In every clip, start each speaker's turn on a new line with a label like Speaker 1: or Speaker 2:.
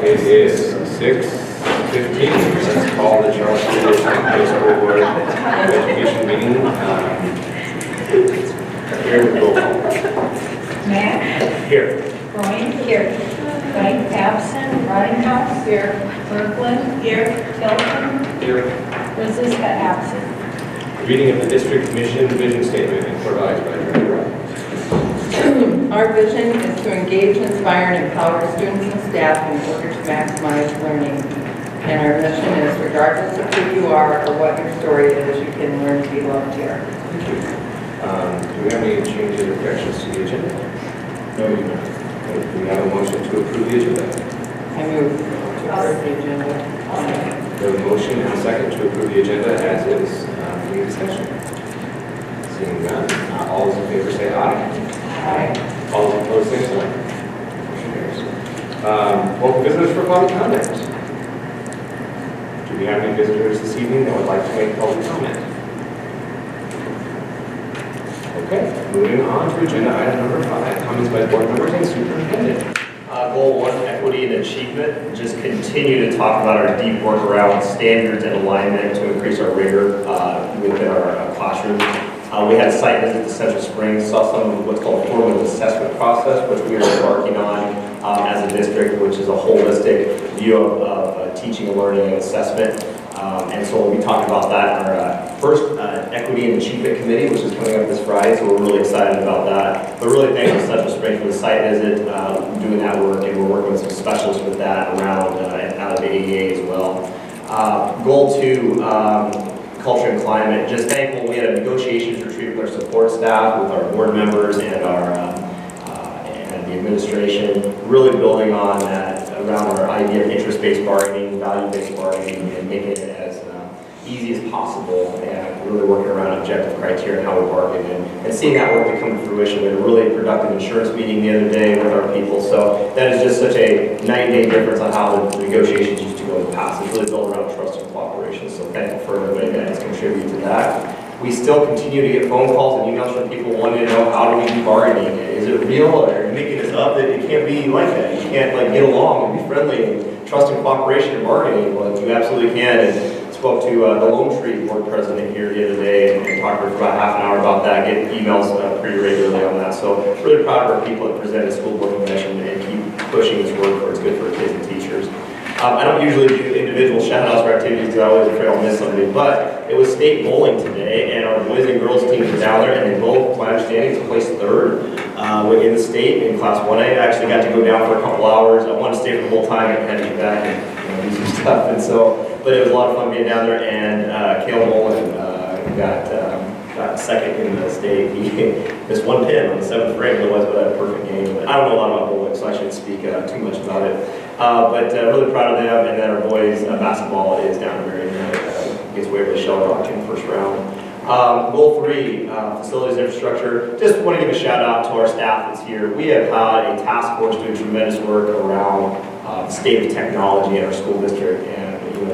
Speaker 1: It is 6:15. Let's call the Charleston District High School Board of Education meeting. Here we go.
Speaker 2: Matt?
Speaker 1: Here.
Speaker 2: Brian? Here. White absent. Ridinghouse? Here. Berglund? Here. Hilton?
Speaker 1: Here.
Speaker 2: Francisca absent.
Speaker 1: Reading of the district mission vision statement and provided by Director Wright.
Speaker 3: Our vision is to engage, inspire, and empower students and staff in order to maximize learning. And our mission is, regardless of who you are or what your story is, you can learn to be loved here.
Speaker 1: Thank you. Do we have any changes or corrections to the agenda? No, we do not. Do we have a motion to approve the agenda?
Speaker 3: I move to approve the agenda.
Speaker 1: We have a motion and a second to approve the agenda as is. Any discussion? Seeing none, all those in favor say aye.
Speaker 3: Aye.
Speaker 1: All those opposed say no. Motion carries. Welcome visitors for public comment. Do we have any visitors this evening that would like to make public comment? Okay, moving on to agenda item number 5, comments by board members and superintendent.
Speaker 4: Goal 1, equity and achievement. Just continue to talk about our deep work around standards and alignment to increase our rigor within our classrooms. We had a site visit to Central Springs, saw some of what's called a formative assessment process, which we are embarking on as a district, which is a holistic view of teaching and learning and assessment. And so we'll be talking about that in our first Equity and Achievement Committee, which is coming up this Friday, so we're really excited about that. But really thank you to Central Springs for the site visit, doing that work, and we're working with some specialists with that around out of the AEA as well. Goal 2, culture and climate. Just thankful we had a negotiations retreat with our support staff, with our board members, and our and the administration, really building on that around our idea of interest-based bargaining, value-based bargaining, and making it as easy as possible, and really working around objective criteria and how we bargain, and seeing that work to come to fruition. We had a really productive insurance meeting the other day with our people, so that is just such a night and day difference on how the negotiations used to go in the past. It's really built around trust and cooperation, so thankful for everybody that has contributed to that. We still continue to get phone calls and emails from people wanting to know, how do we do bargaining? Is it real, or are you making this up that it can't be like that? You can't get along and be friendly and trust and cooperation in bargaining. Well, you absolutely can. And spoke to the Lone Tree board president here the other day and talked to her for about half an hour about that, getting emails pretty regularly on that. So really proud of our people that presented school board convention and keep pushing this work where it's good for kids and teachers. I don't usually do individual shout outs for activities because I always afraid I'll miss somebody, but it was state bowling today, and our boys and girls teams were down there, and they both, my understanding, placed 3rd in the state in Class 1A. I actually got to go down for a couple hours. I wanted to stay for the whole time and had to get back and do some stuff, and so. But it was a lot of fun being down there, and Caleb Olin got 2nd in the state. He missed 1 pin on the 7th frame, otherwise would have a perfect game. But I don't know a lot about bowling, so I shouldn't speak too much about it. But really proud of them, and then our boys basketball is down in Marion against Waverly Shell Rock in the 1st round. Goal 3, facilities infrastructure. Just want to give a shout out to our staff that's here. We have had a task force doing tremendous work around the state of technology in our school district, and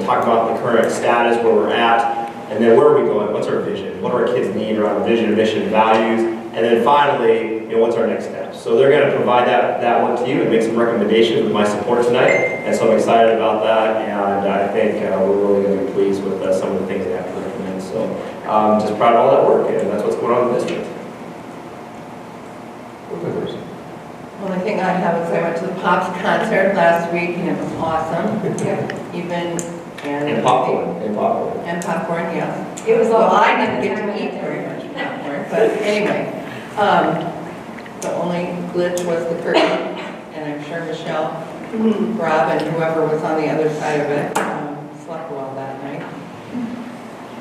Speaker 4: talk about the current status, where we're at, and then where are we going? What's our vision? What do our kids need around vision, mission, values? And then finally, what's our next steps? So they're going to provide that work to you and make some recommendations with my support tonight, and so I'm excited about that, and I think we're really going to be pleased with some of the things they have to recommend. So just proud of all that work, and that's what's going on in the district.
Speaker 3: Well, the thing I have is I went to the Pops concert last week, and it was awesome.
Speaker 4: And popcorn.
Speaker 3: And popcorn, yes.
Speaker 2: It was
Speaker 3: Well,
Speaker 2: all.
Speaker 3: I didn't get to eat very much popcorn, but anyway. The only glitch was the curtain, and I'm sure Michelle, Rob, and whoever was on the other side of it slept well that night.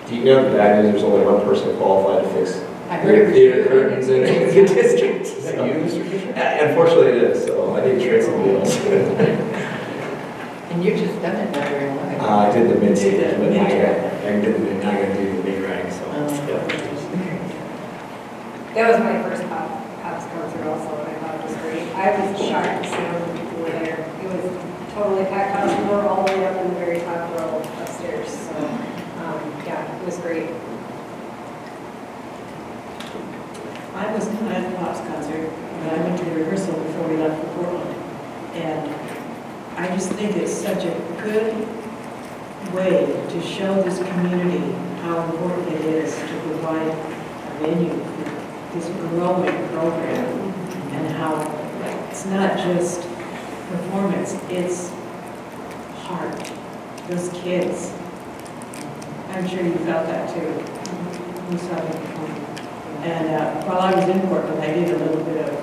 Speaker 4: Do you know the bad news? There's only one person qualified to fix
Speaker 3: I heard it was
Speaker 4: theater
Speaker 3: you.
Speaker 4: curtains in the district. Is that you, Mr. Fisher? Unfortunately, it is. So I need to trade somebody else.
Speaker 3: And you just done it not very long ago.
Speaker 4: I did the mid-season, but now I did the mid. Now I got to do the big rag. So
Speaker 5: That was my first Pops concert also, and I thought it was great. I was shocked to see how many people were there. It was totally packed house. We were all the way up in the very top row upstairs. So, yeah, it was great.
Speaker 6: I was not at the Pops concert, but I went to the rehearsal before we left for Portland. And I I just think it's such a good way to show this community how important it is to provide a venue for this growing program, and how it's not just performance, it's heart. Those kids, I'm sure you felt that too. You saw it before. And while I was in Portland, I did a little bit of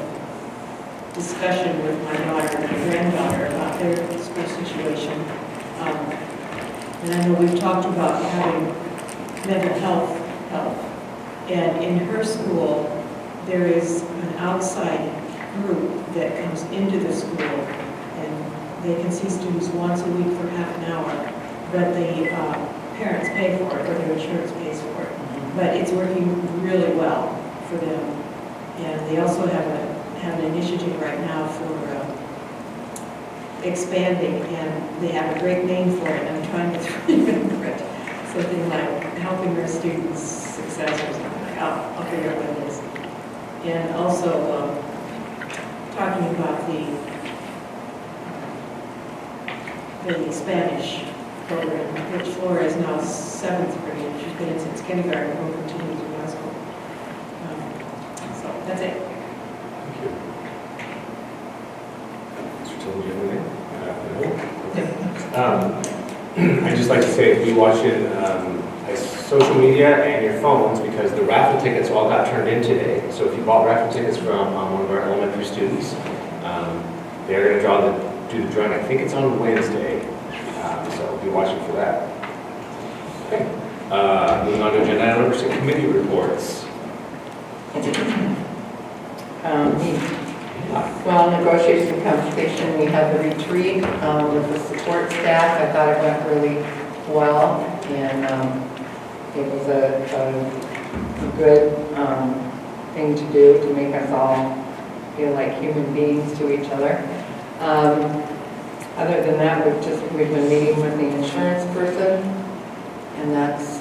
Speaker 6: discussion with my daughter and my granddaughter about their school situation. And I know we've talked about having mental health help. And in her school, there is an outside group that comes into the school, and they can see students once a week for half an hour, but the parents pay for it, or their insurance pays for it. But it's working really well for them. And they also have an initiative right now for expanding, and they have a great name for it. I'm trying to remember it. Something like helping our students' success or something. I'll figure out what it is. And also talking about the Spanish program, which Flora is now 7th grade. She's been in since kindergarten, and will continue through high school. So that's it.
Speaker 1: Thank you. Mr. Tillman, do you have anything? I'd just like to say, be watching social media and your phones, because the raffle tickets all got turned in today. So if you bought raffle tickets from one of our elementary students, they're going to do the drawing. I think it's on Wednesday, so be watching for that. Okay. Moving on to agenda item number 6, committee reports.
Speaker 3: Well, negotiation compensation, we had the retreat with the support staff. I thought it went really well, and it was a good thing to do to make us all feel like human beings to each other. Other than that, we've been meeting with the insurance person, and that's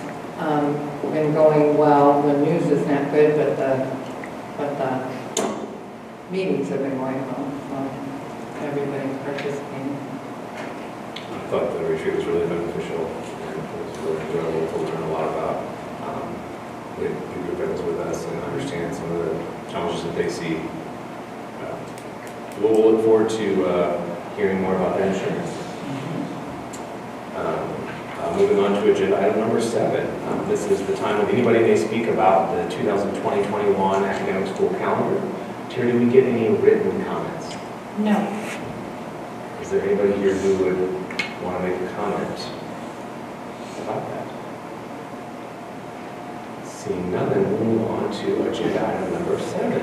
Speaker 3: been going well. The news is not good, but the meetings have been going well, so everybody's participating.
Speaker 1: I thought the retreat was really beneficial, and it was really enjoyable to learn a lot about the group that was with us and understand some of the challenges that they see. We'll look forward to hearing more about that insurance. Moving on to agenda item number 7. This is the time when anybody may speak about the 2020-21 academic school calendar. Terry, did we get any written comments?
Speaker 2: No.
Speaker 1: Is there anybody here who would want to make a comment about that? Seeing none, then we'll move on to agenda item number 7.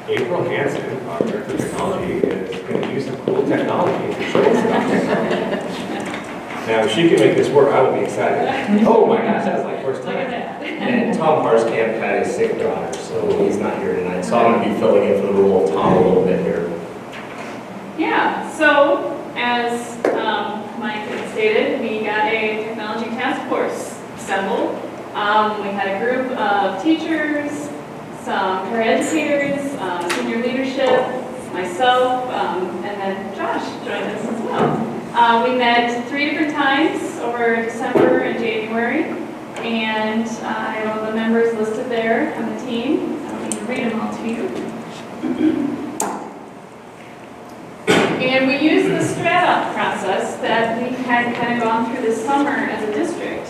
Speaker 1: April Hansen, our Director of Technology, is going to use some cool technology to show us about technology. Now, if she can make this work, I will be excited. Oh my gosh, that's like first time.
Speaker 4: And Tom Harskamp had a sick daughter, so he's not here tonight. So I'm going to be filling in for the role of Tom a little bit here.
Speaker 7: Yeah, so as Mike had stated, we got a technology task force assembled. We had a group of teachers, some paraeducators, senior leadership, myself, and then Josh joined us as well. We met 3 different times over December and January, and I have all the members listed there on the team. I don't need to read them all to you. And we used the StratUp process that we had kind of gone through this summer as a district.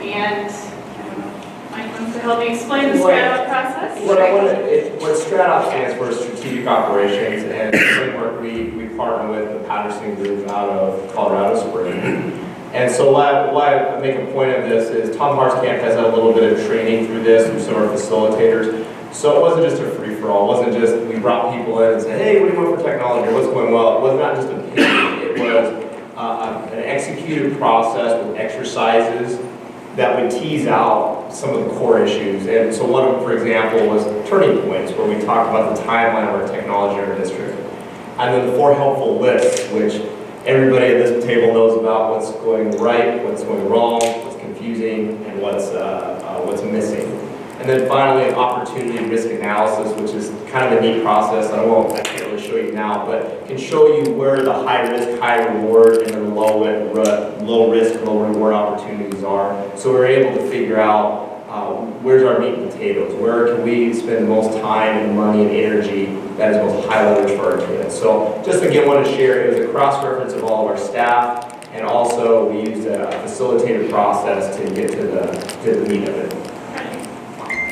Speaker 7: And I don't know, Mike wants to help me explain the StratUp process?
Speaker 4: What StratOps stands for is Strategic Operations, and the framework we partner with the Patterson Group out of Colorado Springs. And so why I make a point of this is Tom Harskamp has had a little bit of training through this, through some of our facilitators. So it wasn't just a free-for-all. It wasn't just we brought people in and said, hey, what do you want for technology? What's going well? It was not just a pitch. It was an executed process with exercises that would tease out some of the core issues. And so one of them, for example, was turning points, where we talked about the timeline of our technology in our district. And then the 4 helpful lists, which everybody at this table knows about: what's going right, what's going wrong, what's confusing, and what's missing. And then finally, an opportunity risk analysis, which is kind of a neat process. I can't really show you
Speaker 1: now, but can show you where the high risk, high reward, and then low risk, low reward opportunities are. So we're able to figure out where's our meat and potatoes, where can we spend the most time and money and energy that is most high leverage for our kids. So just again, want to share, it was a cross-reference of all of our staff, and also we used a facilitated process to get to the meat of it.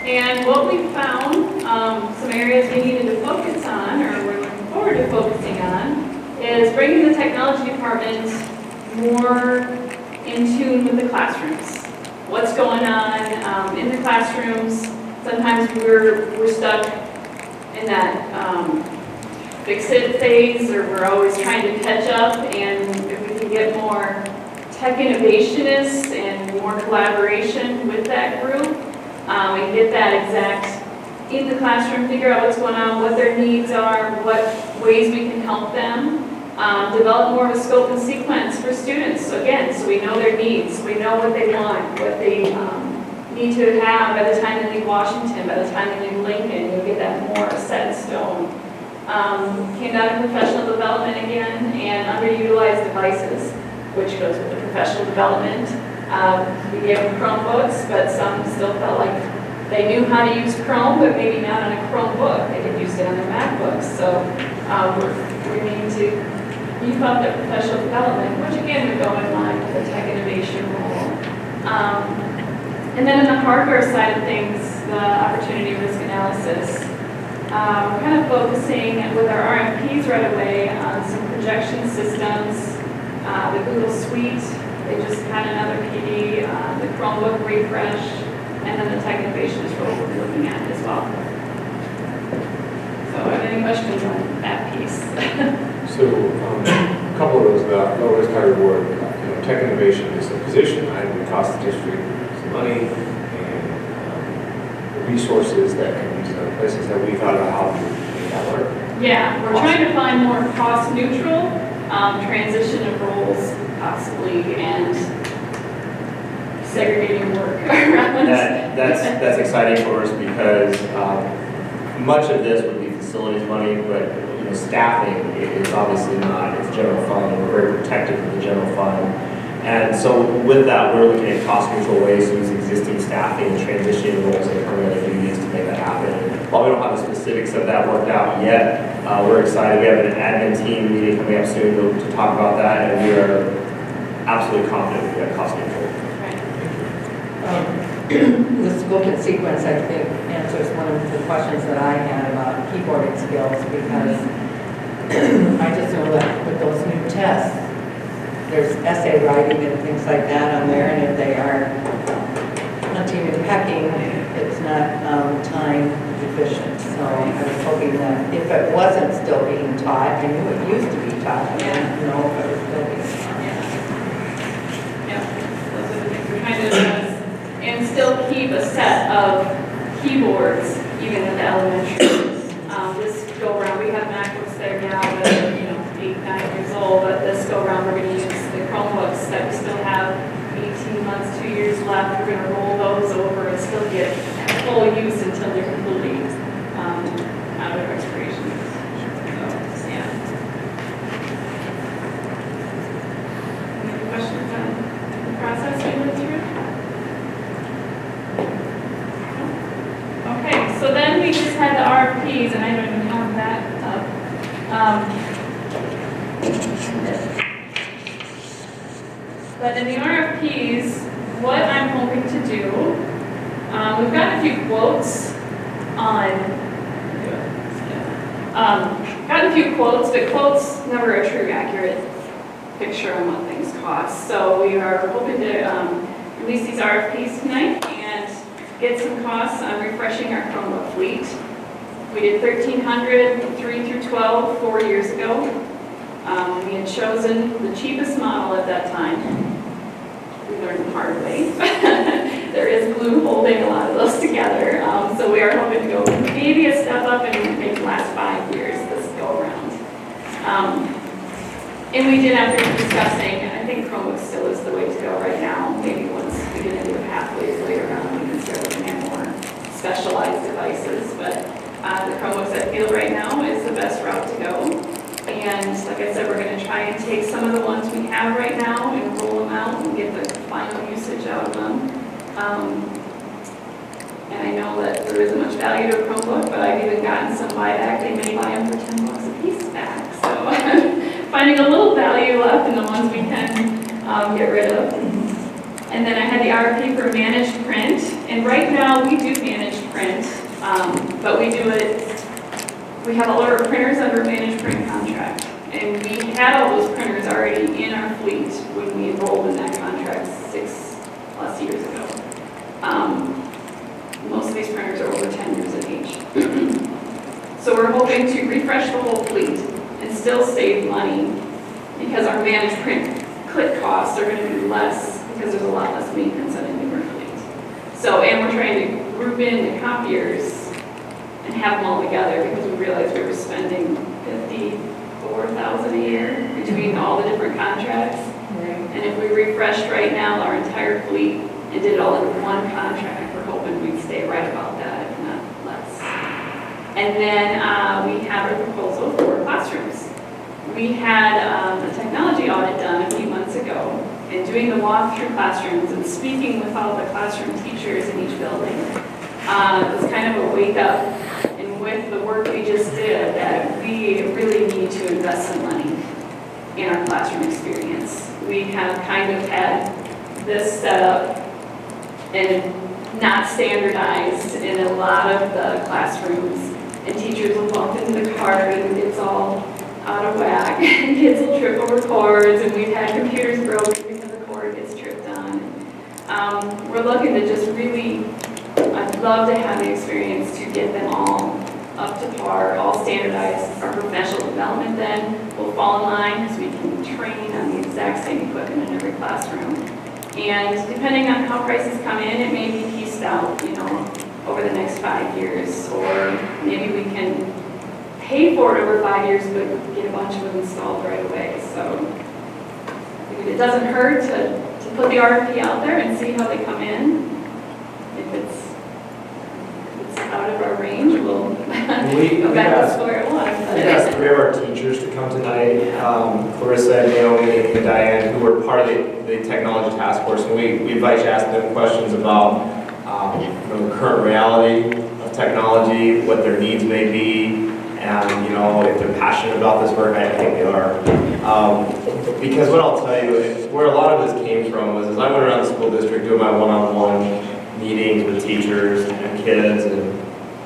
Speaker 7: And what we found, some areas we needed to focus on, or we're looking forward to focusing on, is bringing the technology department more in tune with the classrooms. What's going on in the classrooms? Sometimes we're stuck in that fix-it phase, or we're always trying to catch up, and if we can get more tech innovationists and more collaboration with that group, we can get that exact in the classroom, figure out what's going on, what their needs are, what ways we can help them, develop more of a scope and sequence for students. So again, so we know their needs, we know what they want, what they need to have by the time they leave Washington, by the time they leave Lincoln, you'll get that more set in stone. Came down to professional development again, and underutilized devices, which goes with the professional development. We gave them Chromebooks, but some still felt like they knew how to use Chrome, but maybe not on a Chromebook. They could use it on their MacBooks. So we need to beef up their professional development, which again would go in line with the tech innovation role. And then in the hardware side of things, the opportunity risk analysis. We're kind of focusing with our RFPs right away on some projection systems, the Google Suite. They just had another PD, the Chromebook refresh, and then the tech innovation is what we're looking at as well. So, are there any questions on that piece?
Speaker 1: So, a couple of those about low risk, high reward. Tech innovation is a position item that costs the district some money and the resources that can be used in other places that we thought about how to make that work.
Speaker 7: Yeah, we're trying to find more cost neutral transition of roles possibly, and segregating work around.
Speaker 4: That's exciting for us because much of this would be facilities money, but staffing is obviously not. It's general fund. We're very protective of the general fund, and so with that, we're looking at cost neutral ways to use existing staffing and transitioning roles and permanent duties to make that happen. While we don't have the specifics of that worked out yet, we're excited. We have an admin team meeting coming up soon to talk about that, and we are absolutely confident we have cost control.
Speaker 3: The scope and sequence, I think, answers one of the questions that I had about keyboarding skills, because I just know that with those new tests, there's essay writing and things like that on there, and if they are hunting and pecking, it's not time efficient. So I was hoping that if it wasn't still being taught, I knew it used to be taught, I didn't know if it was still being taught.
Speaker 7: Yeah, those are the things we're trying to address. And still keep a set of keyboards, even at the elementary. This go around, we have MacBooks that are now 8, 9 years old, but this go around we're going to use the Chromebooks that we still have 18 months, 2 years left. We're going to roll those over and still get full use until they're completely out of expiration. So, yeah. Any questions on the process we went through? Okay, so then we just had the RFPs, and I don't even have that up. But in the RFPs, what I'm hoping to do, we've got a few quotes but quotes never a true accurate picture on what things cost. So we are hoping to release these RFPs tonight and get some costs on refreshing our Chromebook fleet. We did 1,300, 3 through 12, 4 years ago. We had chosen the cheapest model at that time. We learned the hard way. There is glue holding a lot of those together. So we are hoping to go maybe a step up and make it last 5 years this go around. And we did, after discussing, I think Chromebook still is the way to go right now. Maybe once we get into the pathways later on, we can start looking at more specialized devices. But the Chromebooks I feel right now is the best route to go. I said, we're gonna try and take some of the ones we have right now and roll them out and get the final usage out of them. And I know that there isn't much value to a Chromebook, but I've even gotten some buyback. They may buy them for $10 a piece back. So I'm finding a little value left in the ones we can get rid of. And then I had the RFP for managed print. And right now we do managed print, but we do it, we have all our printers under a managed print contract. And we had all those printers already in our fleet when we enrolled in that contract 6+ years ago. Most of these printers are over 10 years of age. So we're hoping to refresh the whole fleet and still save money because our managed print click costs are going to be less because there's a lot less maintenance on a newer fleet. So, and we're trying to group in the copiers and have them all together because we realized we were spending $54,000 a year between all the different contracts. And if we refreshed right now our entire fleet and did it all in one contract, we're hoping we'd stay right about that, if not less. And then we have a proposal for classrooms. We had a technology audit done a few months ago, and doing the walk through classrooms and speaking with all the classroom teachers in each building. It was kind of a wake up, and with the work we just did, that we really need to invest some money in our classroom experience. We have kind of had this set up and not standardized in a lot of the classrooms, and teachers will bump into the card and it's all out of whack, and kids will trip over cords, and we've had computers broken because the cord gets tripped on. We're looking to just really, I'd love to have the experience to get them all up to par, all standardized. Our professional development then will fall in line because we can train on the exact same equipment in every classroom. And depending on how prices come in, it may be pieced out, over the next 5 years, or maybe we can pay for it over 5 years, but get a bunch of them installed right away. So it doesn't hurt to put the RFP out there and see how they come in. If it's out of our range, we'll go back to square one.
Speaker 1: We asked 3 of our teachers to come tonight, Clarissa, Naomi, and Diane, who were part of the technology task force, and we invite you to ask them questions about the current reality of technology, what their needs may be, and if they're passionate about this work. I think they are. Because what I'll tell you is where a lot of this came from was as I went around the school district doing my one-on-one meetings with teachers and kids and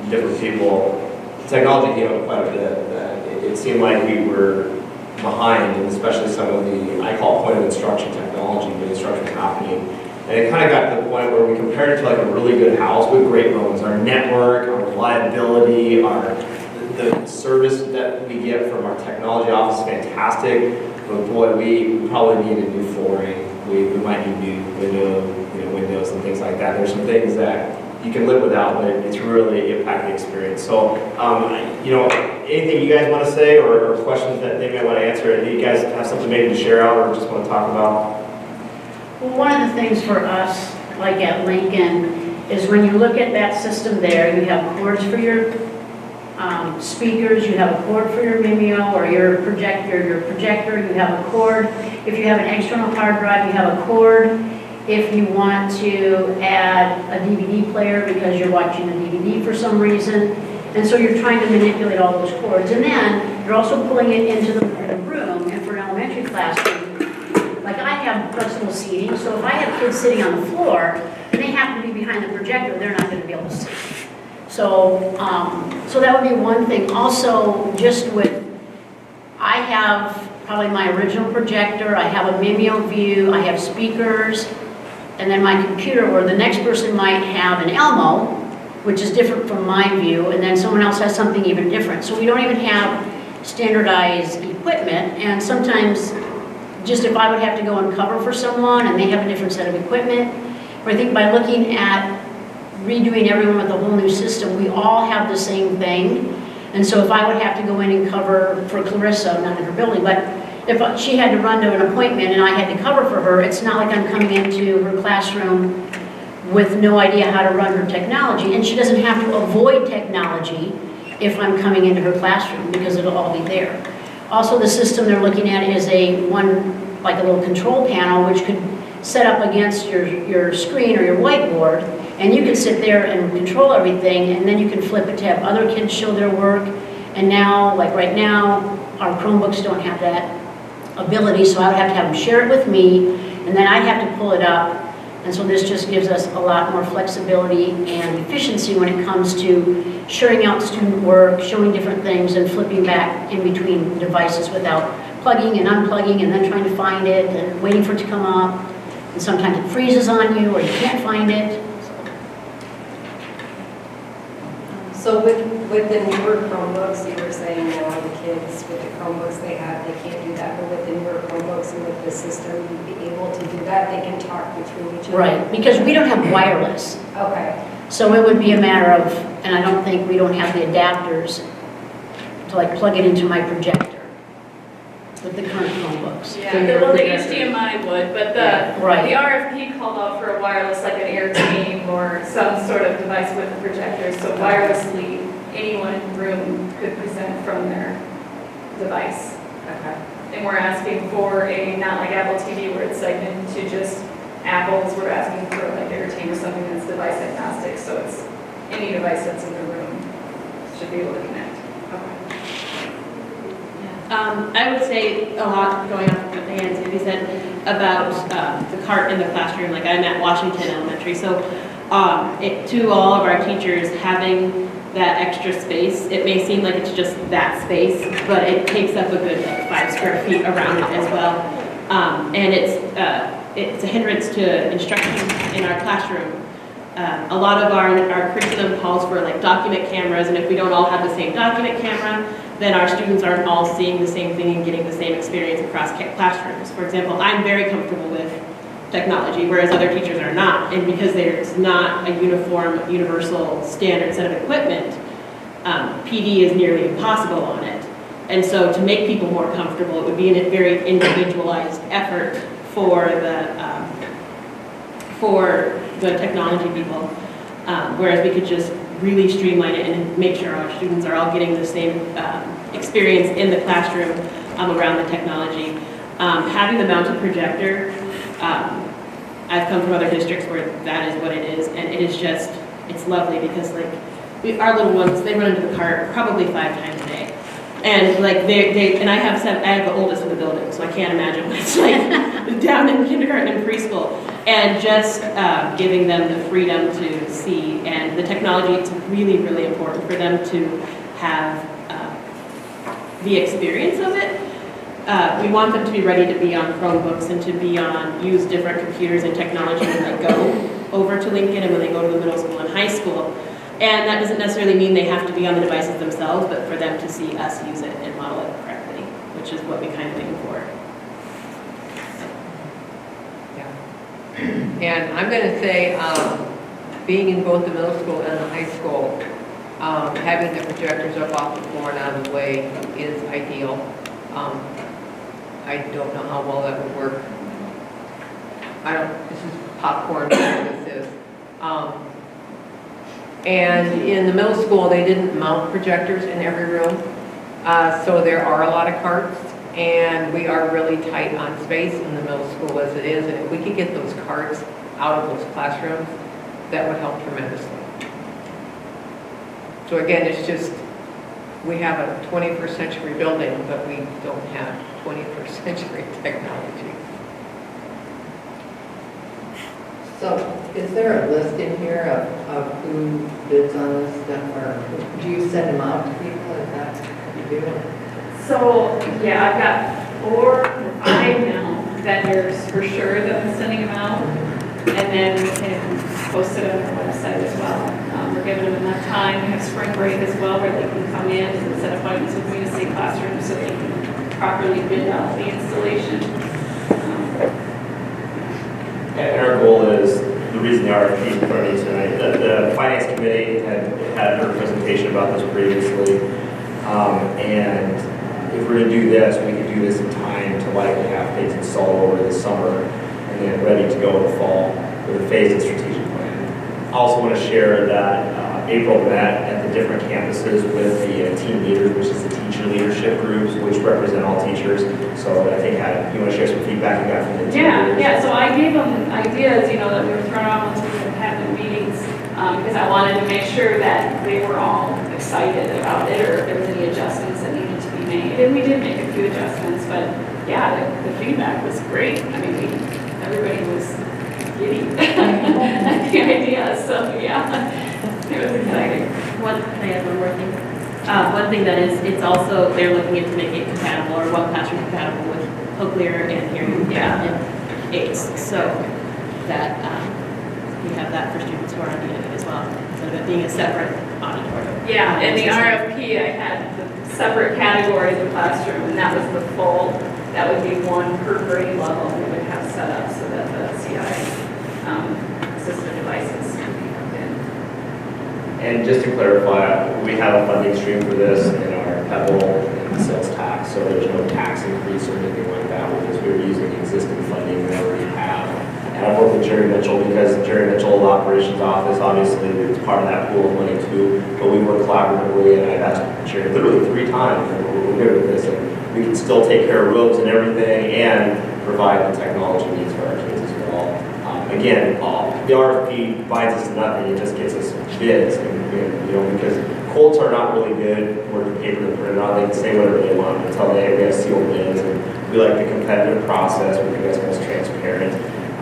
Speaker 1: different people, technology came up quite a bit. It seemed like we were behind, and especially some of the, I call point of instruction technology, the instruction happening. And it kind of got to the point where we compared it to like a really good house with great bones. Our network, our reliability, the service that we get from our technology office is fantastic. But boy, we probably need a new flooring. We might need new windows and things like that. There's some things that you can live without, but it's really impacting the experience. So, anything you guys want to say or questions that they may want to answer? Do you guys have something maybe to share out or just want to talk about?
Speaker 8: Well, one of the things for us, like at Lincoln, is when you look at that system there, you have cords for your speakers, you have a cord for your Vimeo or your projector, you have a cord. If you have an external hard drive, you have a cord. If you want to add a DVD player because you're watching a DVD for some reason. And so you're trying to manipulate all those cords. And then you're also pulling it into the room, and for an elementary classroom, like I have personal seating, so if I have kids sitting on the floor and they happen to be behind the projector, they're not going to be able to see. So, so that would be one thing. Also, just with, I have probably my original projector, I have a Vimeo view, I have speakers, and then my computer, where the next person might have an Elmo, which is different from my view, and then someone else has something even different. So we don't even have standardized equipment, and sometimes just if I would have to go and cover for someone and they have a different set of equipment, but I think by looking at redoing everyone with a whole new system, we all have the same thing. And so if I would have to go in and cover for Clarissa, not in her building, but if she had to run to an appointment and I had to cover for her, it's not like I'm coming into her classroom with no idea how to run her technology. And she doesn't have to avoid technology if I'm coming into her classroom because it'll all be there. Also, the system they're looking at is like a little control panel, which could set up against your screen or your whiteboard, and you can sit there and control everything, and then you can flip it to have other kids show their work. And now, like right now, our Chromebooks don't have that ability, so I would have to have them share it with me, and then I'd have to pull it up. And so this just gives us a lot more flexibility and efficiency when it comes to sharing out student work, showing different things, and flipping back in between devices without plugging and unplugging and then trying to find it and waiting for it to come up. And sometimes it freezes on you or you can't find it.
Speaker 5: So with the newer Chromebooks, you were saying now the kids with the Chromebooks they have, they can't do that, but with the newer Chromebooks and with the system, you'd be able to do that, they can talk between each other.
Speaker 8: Right, because we don't have wireless.
Speaker 5: Okay.
Speaker 8: So it would be a matter of, and I don't think we don't have the adapters to like plug it into my projector with the current Chromebooks.
Speaker 7: Yeah, well, the HDMI would, but the
Speaker 8: Right.
Speaker 7: RFP called out for a wireless, like an AirTame or some sort of device with a projector, so wirelessly, anyone in the room could present from their device.
Speaker 5: Okay.
Speaker 7: And we're asking for not like Apple TV where it's segmented to just Apples, we're asking for like AirTame or something that's device agnostic, so it's any device that's in the room should be able to connect.
Speaker 9: I would say a lot going off of what Ann Sandy said about the cart in the classroom. Like I'm at Washington Elementary, so to all of our teachers having that extra space, it may seem like it's just that space, but it takes up a good like 5 square feet around it as well. And it's a hindrance to instruction in our classroom. A lot of our curriculum calls for like document cameras, and if we don't all have the same document camera, then our students aren't all seeing the same thing and getting the same experience across classrooms. For example, I'm very comfortable with technology, whereas other teachers are not. And because there's not a uniform, universal standard set of equipment, PD is nearly impossible on it. And so to make people more comfortable, it would be a very individualized effort for the technology people. Whereas we could just really streamline it and make sure our students are all getting the same experience in the classroom around the technology. Having the mounted projector, I've come from other districts where that is what it is, and it is just, it's lovely because like our little ones, they run into the cart probably 5 times a day. And like and I have the oldest in the building, so I can't imagine what it's like down in kindergarten and preschool. And just giving them the freedom to see, and the technology, it's really, really important for them to have the experience of it. We want them to be ready to be on Chromebooks and to use different computers and technology when they go over to Lincoln and when they go to the middle school and high school. And that doesn't necessarily mean they have to be on the devices themselves, but for them to see us use it and model it correctly, which is what we kind of aim for.
Speaker 3: And I'm going to say, being in both the middle school and the high school, having the projectors up off the floor and out of the way is ideal. I don't know how well that would work. This is popcorn, this is. And in the middle school, they didn't mount projectors in every room. So there are a lot of carts. And we are really tight on space in the middle school as it is. And if we could get those carts out of those classrooms, that would help tremendously. So again, it's just, we have a 21st century building, but we don't have 21st century technology.
Speaker 10: So is there a list in here of who bids on this stuff, or do you send them out to people? Is that what you do?
Speaker 7: So, yeah, I've got 4 or 5 now vendors for sure that I'm sending them out. And then we can post it on our website as well. We're giving them enough time. We have spring break as well where they can come in and set appointments with me to see classrooms so they can properly bid out the installation.
Speaker 4: And our goal is, the reason the RFP is in front of you tonight, the finance committee had her presentation about this previously. And if we're to do this, we could do this in time to likely have things installed over the summer and then ready to go in the fall with a phased and strategic plan. I also want to share that April met at the different campuses with the team leaders, which is the teacher leadership groups, which represent all teachers. So I think, you want to share some feedback you got from the team leaders?
Speaker 7: Yeah, so I gave them ideas, that we were throwing out once we were having meetings, because I wanted to make sure that they were all excited about it, or if there was any adjustments that needed to be made. And we did make a few adjustments, but yeah, the feedback was great. I mean, everybody was giddy at the idea, so yeah, it was exciting.
Speaker 9: Can I add one more thing? One thing that is, it's also, they're looking into making it compatible, or what classroom compatible with Hochlear and Hearing and ACE, so that we have that for students who are on DNE as well, instead of it being a separate auditorium.
Speaker 7: Yeah, in the RFP, I had the separate categories of classroom, and that was the full, that would be one per grade level we would have set up so that the CI assistive devices could be hooked in.
Speaker 4: And just to clarify, we have a funding stream for this in our PEBL and sales tax, so there's no tax increase or anything like that with this. We're using existing funding we already have. And I've worked with Jerry Mitchell because Jerry Mitchell, the operations office, obviously is part of that pool of money too. But we work collaboratively, and I've asked Jerry literally 3 times, and we're good with this. And we can still take care of roads and everything and provide the technology needs for our kids as well. Again, the RFP binds us to nothing, it just gets us bids, and because quotes are not really good, or the paper to print it on, they can say whatever they want until we have sealed bids, and we like the competitive process, we think that's most transparent,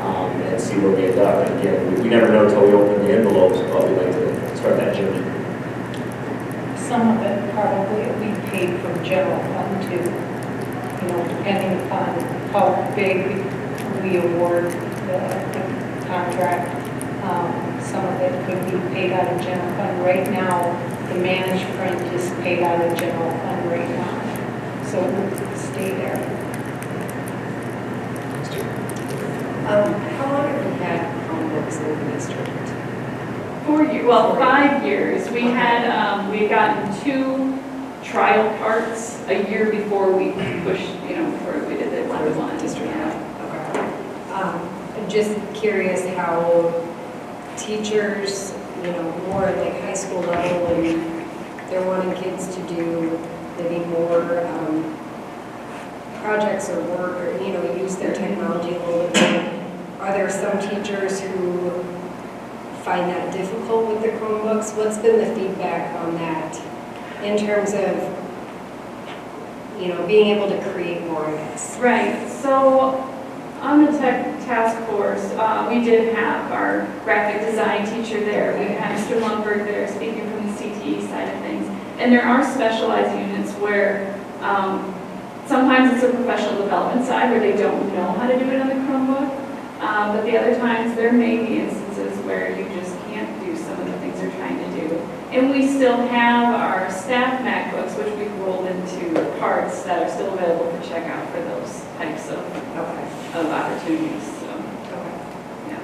Speaker 4: and see where we end up. And again, we never know until we open the envelopes, but we like to start that journey.
Speaker 2: Some of it probably we paid from general fund too, depending upon how big we award the contract. Some of it could be paid out of general fund. Right now, the managed print is paid out of general fund right now, so it will stay there.
Speaker 5: How long have we had Chromebooks in the district?
Speaker 7: 4 years, well, 5 years. We had, we had gotten 2 trial carts a year before we pushed, before we did the one
Speaker 5: District, okay. I'm just curious how teachers, more like high school level, and they're wanting kids to do maybe more projects or work, or use their technology a little bit more. Are there some teachers who find that difficult with the Chromebooks? What's been the feedback on that in terms of being able to create more, I guess?
Speaker 7: Right, so on the tech task force, we did have our graphic design teacher there. We had Mr. Lundberg there speaking from the CTE side of things. And there are specialized units where sometimes it's a professional development side where they don't know how to do it on the Chromebook. But the other times there may be instances where you just can't do some of the things they're trying to do. And we still have our staff MacBooks, which we've rolled into parts that are still available for checkout for those types of opportunities. So, yeah.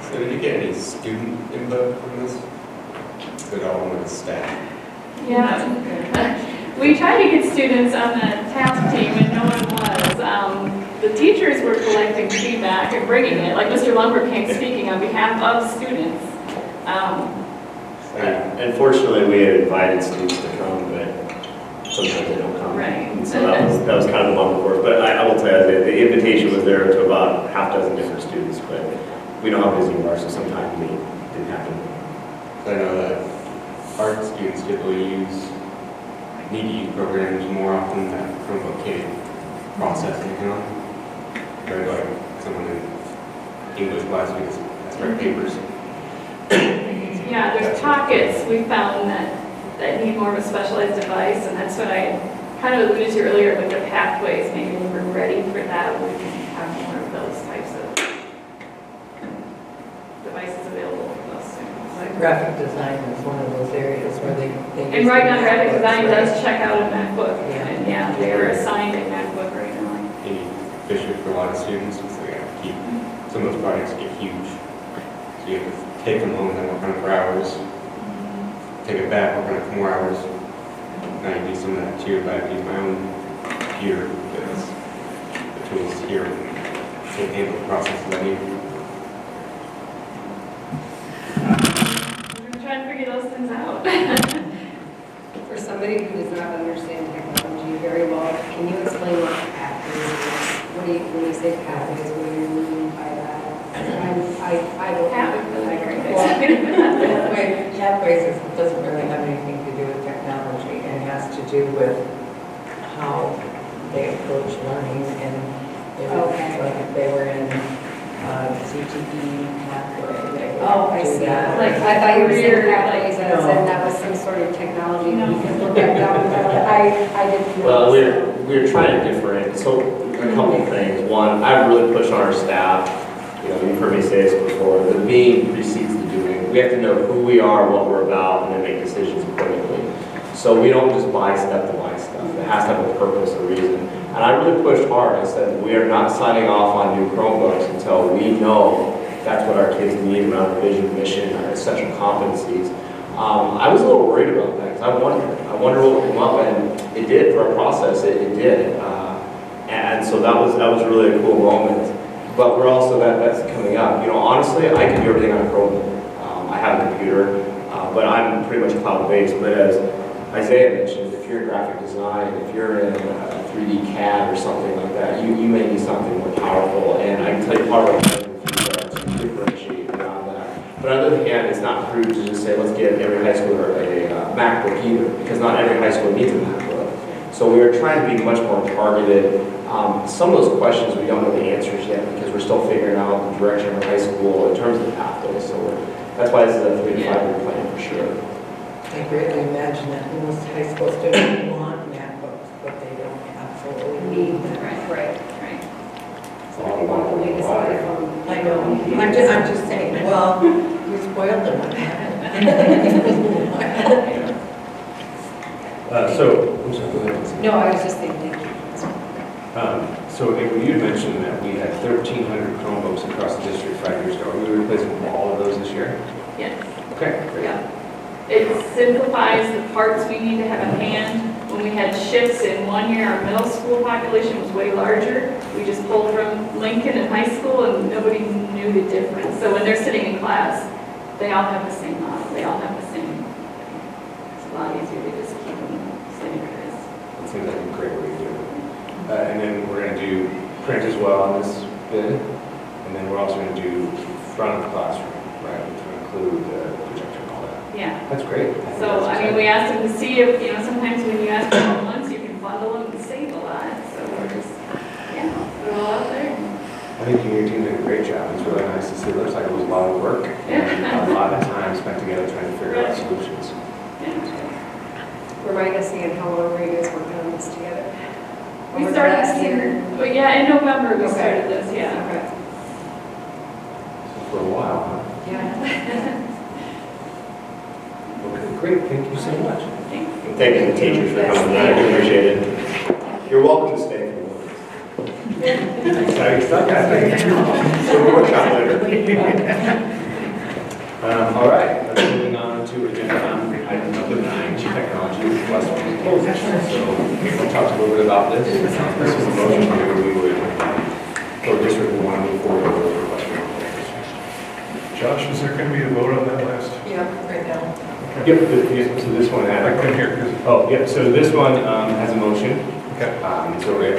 Speaker 11: So did you get any student input from this? Did all with the staff?
Speaker 7: Yeah. We tried to get students on the task team and no one was. The teachers were collecting feedback and bringing it, like Mr. Lumber came speaking on behalf of students.
Speaker 4: Unfortunately, we had invited students to come, but sometimes they don't come.
Speaker 7: Right.
Speaker 4: And so that was kind of a bummer for us. But I will tell you, the invitation was there to about half dozen different students, but we know how busy we are, so sometimes it didn't happen.
Speaker 11: I know that art students typically need to use programs more often than Chromebook can't process it, Or like someone in English class who has to write papers.
Speaker 7: Yeah, there's pockets we found that need more of a specialized device, and that's what I kind of alluded to earlier with the pathways. Maybe when we're ready for that, we can have more of those types of devices available for us.
Speaker 10: Like graphic design is one of those areas where they
Speaker 7: And right now, graphic design
Speaker 10: right?
Speaker 7: does check out a MacBook,
Speaker 10: Yeah.
Speaker 7: and yeah, they are assigned a MacBook right now.
Speaker 11: Any issue for a lot of students, so they have to keep, some of those projects get huge. So you have to take them home and work on it for hours, take it back, work on it for more hours. Now you do some of that too, but I use my own computer because the tools here can't handle the processes I need.
Speaker 7: figure those things out.
Speaker 5: For somebody who does not understand technology very well, can you explain what pathways is? What do you, when you say pathways, what do you mean by that? I don't have it, but I agree.
Speaker 10: Pathways doesn't really have anything to do with technology, and has to do with how they approach learning, and
Speaker 5: Okay.
Speaker 10: like if they were in CTE pathway, they would
Speaker 5: Oh, I
Speaker 10: do
Speaker 5: see.
Speaker 10: that.
Speaker 5: Like, I thought you were saying
Speaker 7: Career,
Speaker 5: pathways, and I
Speaker 10: No.
Speaker 5: said that was some sort of technology that you could look at down, but I didn't know.
Speaker 4: Well, we're trying to differentiate, so a couple of things. One, I really push on our staff, you know, you've heard me say this before, the being precedes the doing. We have to know who we are, what we're about, and then make decisions accordingly. So we don't just buy stuff to buy stuff. It has to have a purpose, a reason. And I really pushed hard. I said, we are not signing off on new Chromebooks until we know that's what our kids need around our vision, mission, our essential competencies. I was a little worried about that because I wondered what would come up, and it did for our process. It did, and so that was really a cool moment. But we're also that's coming up. You know, honestly, I can do everything on a Chromebook. I have a computer, but I'm pretty much cloud-based. But as Isaiah mentioned, if you're in graphic design, if you're in 3D CAD or something like that, you may need something more powerful. And I can tell you part of what I'm to differentiate around that. But on the other hand, it's not prudent to just say, let's get every high schooler a MacBook either, because not every high school needs a MacBook. So we are trying to be much more targeted. Some of those questions we don't know the answers yet because we're still figuring out the direction of high school in terms of the pathway. So that's why this is a 3 to 5 year plan for sure.
Speaker 10: I greatly imagine that most high school students want MacBooks, but they don't absolutely need them.
Speaker 5: Right.
Speaker 1: So I want
Speaker 5: The latest iPhone.
Speaker 10: I know, I'm just saying, well, you spoiled them.
Speaker 1: I'm sorry, go ahead.
Speaker 5: No, I was just saying thank you.
Speaker 1: So April, you had mentioned that we had 1,300 Chromebooks across the district 5 years ago. Are we replacing all of those this year?
Speaker 7: Yes.
Speaker 1: Okay, great.
Speaker 7: Yeah. It simplifies the parts we need to have at hand. When we had shifts in 1 year, our middle school population was way larger. We just pulled from Lincoln and high school and nobody knew the difference. So when they're sitting in class, they all have the same model. They all have the same. It's a lot easier to just keep them standardized.
Speaker 1: It seems like a great way to do it. And then we're going to do print as well on this bid. And then we're also going to do front of the classroom, right, which will include the projector and all that.
Speaker 7: Yeah.
Speaker 1: That's great.
Speaker 7: So, I mean, we asked them to see if, you know, sometimes when you ask for all once, you can bundle them and save a lot. So we're just, yeah, put it all out there.
Speaker 1: I think you and your team did a great job. It's really nice to see. It looks like it was a lot of work and a lot of time spent together trying to figure out solutions.
Speaker 5: Remind us again, how long were you guys working on this together?
Speaker 7: We
Speaker 5: Over the
Speaker 7: started
Speaker 5: last
Speaker 7: this
Speaker 5: year?
Speaker 7: but yeah, in November we
Speaker 5: Okay.
Speaker 7: started this, yeah.
Speaker 5: Okay.
Speaker 1: So for a while, huh?
Speaker 5: Yeah.
Speaker 1: Okay, great. Thank you so much.
Speaker 4: And thank you to the teachers for coming, I do appreciate it. You're welcome to stay for more.
Speaker 1: Sorry, stuck at
Speaker 4: So we'll work out later.
Speaker 1: All right, let's moving on to agenda item number 9, technology request for proposals. So we'll talk a little bit about this. This is a motion where we would, for district, we want to move forward with the request for proposals.
Speaker 12: Josh, is there going to be a vote on that last?
Speaker 10: Yep, right now.
Speaker 1: Yep, so this one had.
Speaker 12: I couldn't hear because.
Speaker 1: Oh, yep, so this one has a motion.
Speaker 12: Okay.
Speaker 1: So if,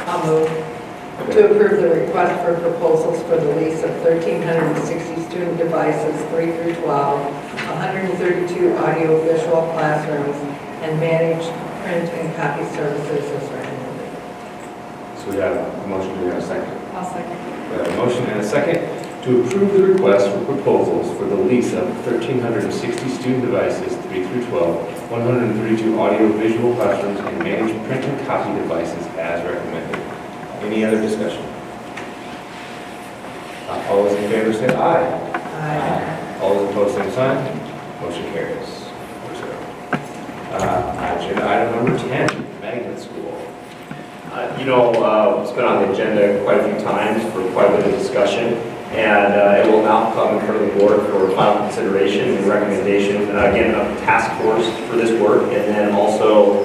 Speaker 10: I'll move to approve the request for proposals for the lease of 1,360 student devices, 3 through 12, 132 audio-visual classrooms, and managed print and copy services as recommended.
Speaker 1: so we have a motion, do we have a second?
Speaker 5: I'll second.
Speaker 1: We have a motion and a second to approve the request for proposals for the lease of 1,360 student devices, 3 through 12, 132 audio-visual classrooms, and managed print and copy devices as recommended. Any other discussion? All those in favor say aye.
Speaker 10: Aye.
Speaker 1: All those opposed, same sign. Motion carries. 4-0. Agenda item number 10, magnet school.
Speaker 4: You know, it's been on the agenda quite a few times for quite a bit of discussion, and it will now come in front of the board for final consideration and recommendation, again, of the task force for this work, and then also,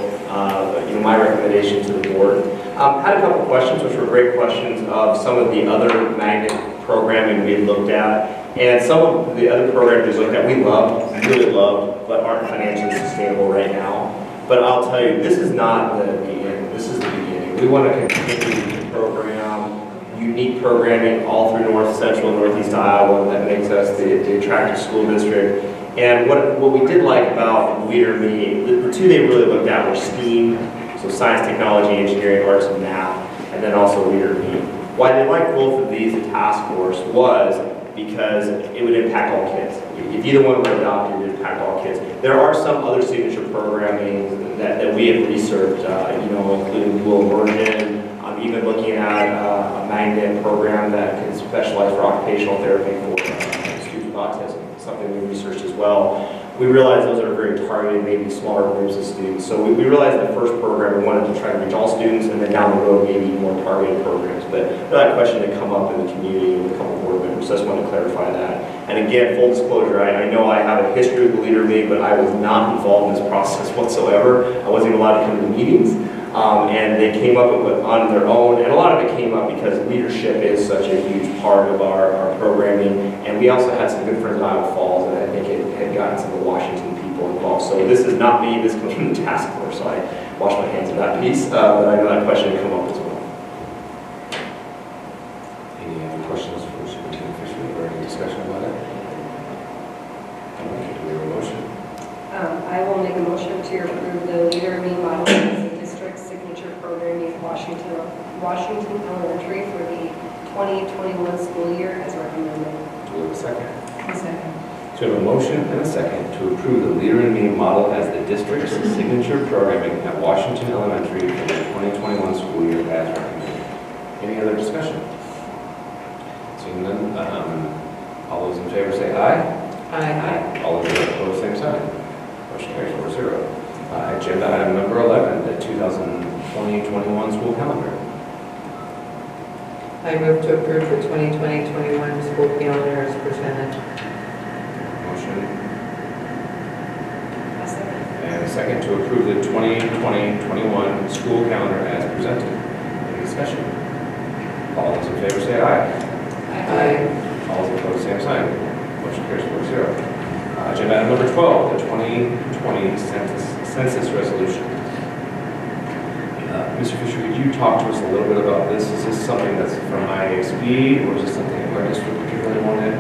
Speaker 4: you know, my recommendation to the board. Had a couple questions, which were great questions, of some of the other magnet programming we had looked at, And some of the other programs we looked at, we loved, really loved, but aren't financially sustainable right now. But I'll tell you, this is not the end, this is the beginning. We want to continue to program unique programming all through north, central, northeast Iowa that makes us the attractive school district. And what we did like about Leader Me, the two they really looked at were STEAM, so science, technology, engineering, arts, and math, and then also Leader Me. Why they liked both of these, the task force, was because it would impact all kids. If either one were adopted, it would impact all kids. There are some other signature programming that we have researched, including dual immersion, even looking at a magnet program that can specialize for occupational therapy for students with autism, something we researched as well. We realized those are very targeted, maybe smaller groups of students. So we realized the first program we wanted to try to reach all students, and then down the road maybe more targeted programs. But that question had come up in the community with a couple board members, so I just wanted to clarify that. And again, full disclosure, I know I have a history with the Leader Me, but I was not involved in this process whatsoever. I wasn't even allowed to come to the meetings. And they came up with it on their own, and a lot of it came up because leadership is such a huge part of our programming, and we also had some good friends in Iowa Falls, and I think it had gotten some of the Washington people involved. So this is not me, this comes from the task force, so I wash my hands of that piece, but I know that question had come up as well.
Speaker 1: Any other questions for Superintendent Fisher or any discussion about it? Okay, do we have a motion?
Speaker 5: I will make a motion to approve the Leader Me model as a district signature programming at Washington Elementary for the 2021 school year as recommended.
Speaker 1: Do we have a second?
Speaker 6: A second.
Speaker 1: So we have a motion and a second to approve the Leader in Me model as the district's signature programming at Washington Elementary for the 2021 school year as recommended. Any other discussion? Seeing none, all those in favor say aye.
Speaker 3: Aye.
Speaker 1: All those opposed, same sign. Motion carries 4-0. Agenda item number 11, the 2020-21 school calendar.
Speaker 3: I move to approve the 2020-21 school calendar as presented.
Speaker 1: Motion
Speaker 5: A second.
Speaker 1: and a second to approve the 2020-21 school calendar as presented. Any discussion? All those in favor say aye.
Speaker 3: Aye.
Speaker 1: All those opposed, same sign. Motion carries 4-0. Agenda item number 12, the 2020 census resolution. Mr. Fisher, could you talk to us a little bit about this? Is this something that's from IASB, or is this something our district particularly wanted?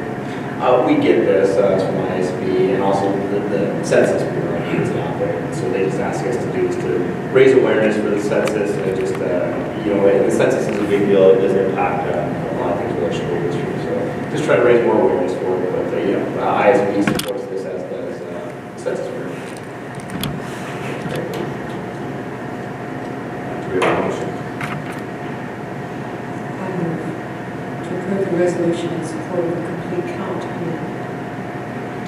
Speaker 4: We get this, it's from ISB, and also the Census Bureau hands it out there. And so they just ask us to do this to raise awareness for the census, and just, the census is a big deal. It does impact a lot of things with our school district. So just try to raise more awareness for it. But ISB supports this as does Census Bureau.
Speaker 1: Do we have a motion?
Speaker 6: I move to approve the resolution in support of the complete count in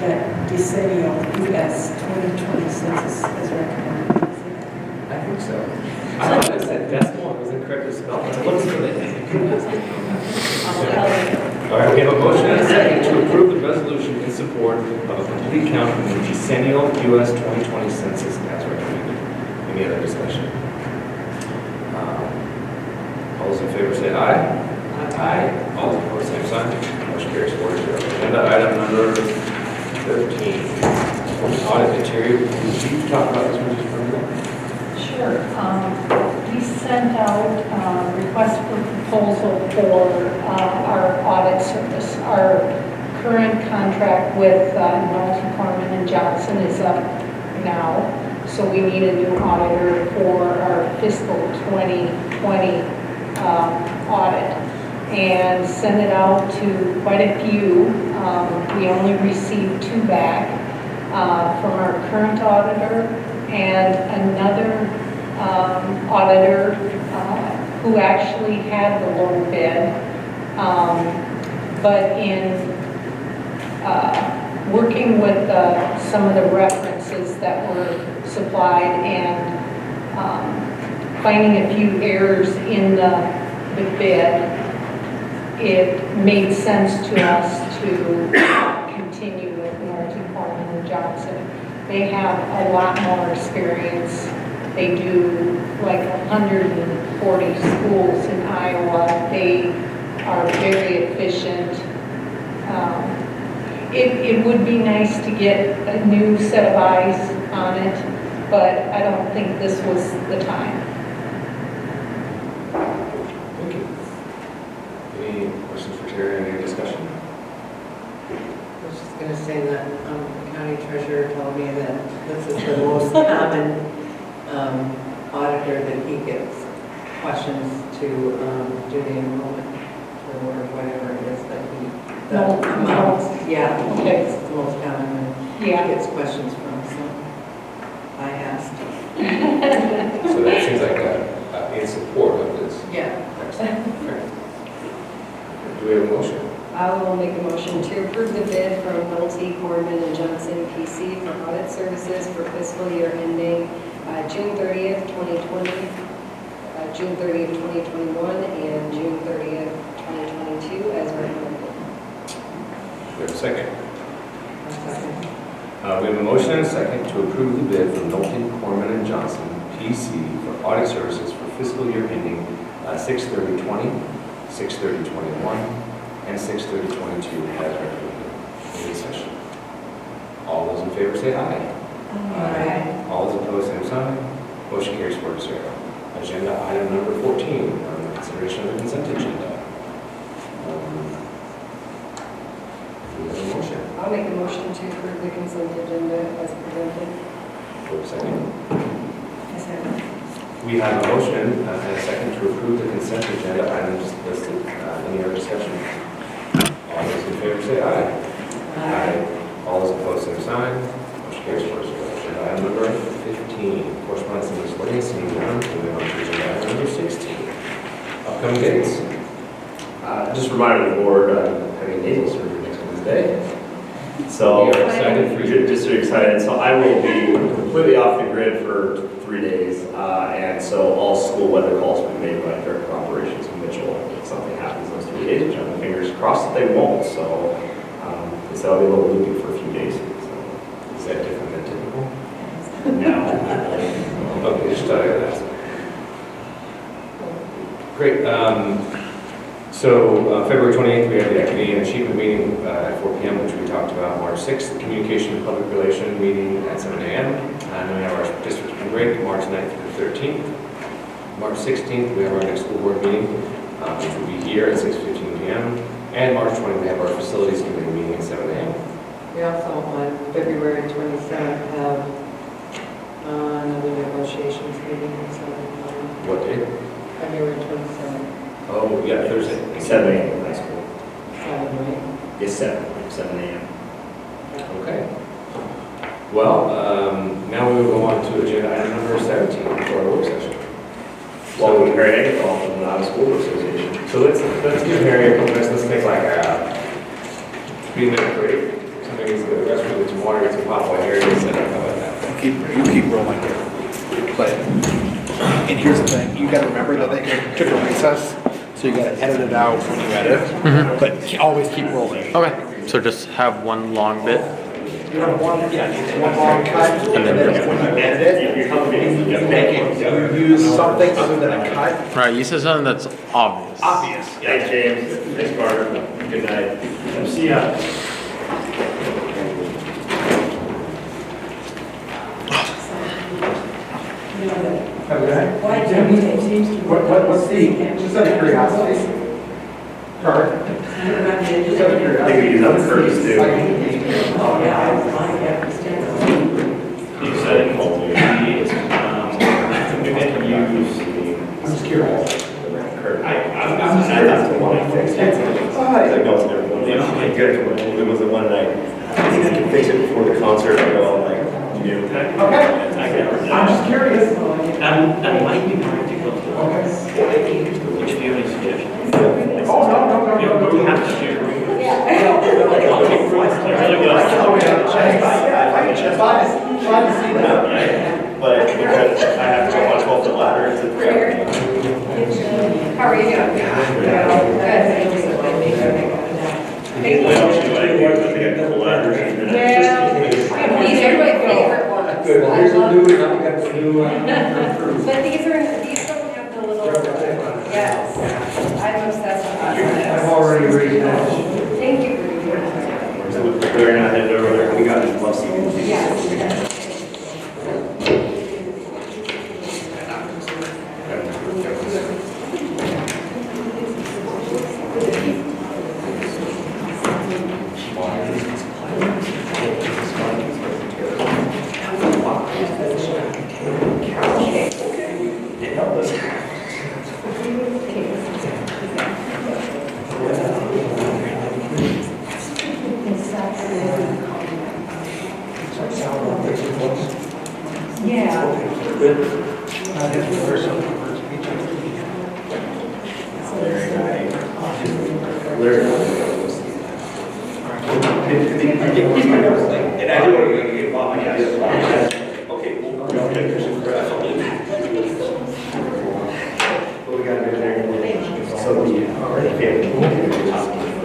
Speaker 6: that decennial U.S. 2020 census as recommended.
Speaker 1: I think so. I thought I said decimal, it was incorrectly spelled. What's the name? All right, we have a motion and a second to approve the resolution in support of a complete count of the decennial U.S. 2020 census as recommended. Any other discussion? All those in favor say aye. Aye. All those opposed, same sign. Motion carries 4-0. Agenda item number 13. Audit material. Could you talk about this one just for a minute?
Speaker 2: Sure. We sent out a request for proposal for our audit service. Our current contract with Nolte Corman and Johnson is up now, so we need a new auditor for our fiscal 2020 audit, and sent it out to quite a few. We only received 2 back from our current auditor and another auditor who actually had the low bid, but in working with some of the references that were supplied and finding a few errors in the bid, it made sense to us to continue with Nolte Corman and Johnson. They have a lot more experience. They do like 140 schools in Iowa. They are very efficient. It would be nice to get a new set of eyes on it, but I don't think this was the time.
Speaker 1: Thank you. Any questions for Terry, any discussion?
Speaker 3: I was just going to say that the county treasurer told me that this is the most common auditor that he gets questions to do the enrollment or whatever it is that he, the
Speaker 2: No,
Speaker 3: amounts. Yeah,
Speaker 2: Okay.
Speaker 3: it's the most common one he
Speaker 2: Yeah.
Speaker 3: gets questions from, so I asked.
Speaker 1: So that seems like in support of this.
Speaker 3: Yeah.
Speaker 1: Excellent. Okay. Do we have a motion?
Speaker 5: I will make a motion to approve the bid from Nolte, Corman, and Johnson PC for audit services for fiscal year ending June 30th, 2020, June 30th, 2021, and June 30th, 2022, as recommended.
Speaker 1: We have a second. We have a motion and a second to approve the bid from Knowlton, Corman, and Johnson, PC, for audit services for fiscal year ending 6/30/20, 6/30/21, and 6/30/22 as recommended. Any discussion? All those in favor say aye.
Speaker 3: Aye.
Speaker 1: All those opposed, same sign. Motion carries 4-0. Agenda item number 14, consideration of the consent agenda. Do we have a motion?
Speaker 5: I'll make a motion to approve the consent agenda as presented.
Speaker 1: Do we have a second? We have a motion and a second to approve the consent agenda items listed. Any other discussion? All those in favor say aye. Aye. All those opposed, same sign. Motion carries 4-0. Agenda item number 15, correspondence and miscellaneous, seeing none. Moving on to agenda item number 16, upcoming dates.
Speaker 4: Just a reminder to the board, having nasal surgery next Wednesday. So,
Speaker 1: We are excited for you.
Speaker 4: Just so excited. So I will be completely off the grid for 3 days. And so all school weather calls will be made by Director of Operations in Mitchell. If something happens those 3 days, which I'm fingers crossed that they won't. So they said I'll be a little loopy for a few days. So,
Speaker 1: Is that different than typical?
Speaker 4: no.
Speaker 1: Okay, just thought I'd ask. Great. So February 28th, we have the Equity and Achievement meeting at 4 p.m., which we talked about. March 6th, the Communication and Public Relation meeting at 7 a.m. And then we have our district spring break, March 9th to the 13th. March 16th, we have our next school board meeting, which will be here at 6:15 p.m. And March 20th, we have our facilities committee meeting at 7 a.m.
Speaker 3: We also, on February 27th, have another negotiations meeting at 7 o'clock.
Speaker 1: What day?
Speaker 3: February 27th,
Speaker 1: Oh, yeah, Thursday.
Speaker 4: 7 a.m. in high school.
Speaker 3: 7, right?
Speaker 4: It's 7 a.m.
Speaker 1: Okay. Well, now we will go on to agenda item number 17 for our work session.
Speaker 4: Welcome to Harry Agawam from the Iowa School Board Association.
Speaker 1: So let's give Harry a couple minutes. Let's take like a 3-minute break. Somebody needs to go to the restroom, get some water, get some pop while Harry is set up. How about that?
Speaker 13: You keep rolling. But, and here's the thing, you gotta remember that they took a recess, so you gotta edit it out when you edit, but always keep rolling.
Speaker 14: Okay, so just have one long bit.
Speaker 13: You have one long cut, and then when you edit it, you use something other than a cut.
Speaker 14: Right, you said something that's obvious.
Speaker 13: Obvious.
Speaker 4: Thanks, James. Thanks, Carter. Good night. See ya.
Speaker 6: Why do we seems to?
Speaker 13: What's the, just out of curiosity? Carter? Just out of
Speaker 4: I
Speaker 13: curiosity.
Speaker 4: think we use other curves too.
Speaker 6: Oh, yeah, I understand.
Speaker 4: You said it multiple times. We can use.
Speaker 13: I'm just curious.
Speaker 4: I'm just that's the one I fixed.
Speaker 13: Oh,
Speaker 4: I know it's never one. You know, like good. It was the one night. I think I can fix it before the concert. I go like, you know.
Speaker 13: Okay. I'm just curious.
Speaker 15: That might be practical.
Speaker 13: Okay.
Speaker 15: Which do you have any suggestions?
Speaker 13: Oh, no.
Speaker 15: You have to share.
Speaker 13: Trying to see that.
Speaker 4: But because I have to go on 12-foot ladder, it's a 3-hour.
Speaker 5: How are you doing? Good.
Speaker 4: Well,
Speaker 5: These are my favorite ones.
Speaker 13: Good, well, here's a new, now we got some new,
Speaker 5: But these don't have the little, yes, I'm obsessed with these.
Speaker 13: I've already read that.
Speaker 5: Thank you for doing that.
Speaker 4: We're not headed over there. We got it. Love seeing you.
Speaker 5: Yeah.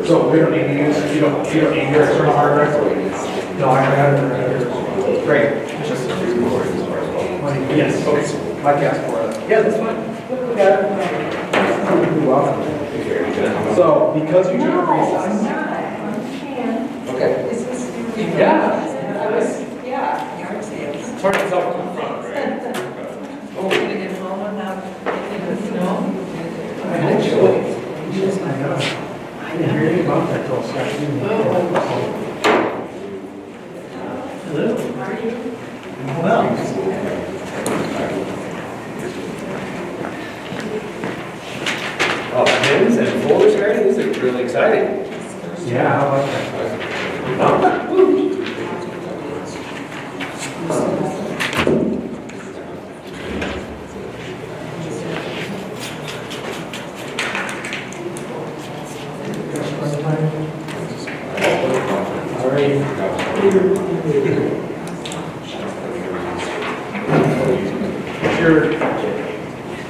Speaker 13: So we don't need to use, you don't need your external hard drive? No, I have it. Great. It's just yes, okay. Like ask for it. Yeah, that's fine. You're welcome. So because you took a recess. Okay. Yeah.
Speaker 10: I was, yeah, yard sales.
Speaker 13: Turn yourself to the front, right?
Speaker 10: Oh, we're gonna get home and not, no?
Speaker 13: I hope so. I know. I didn't hear anything about that till Saturday. Hello. How are you? Well.
Speaker 1: Oh, pins and folders, right? These are really exciting.
Speaker 13: Yeah, I like that.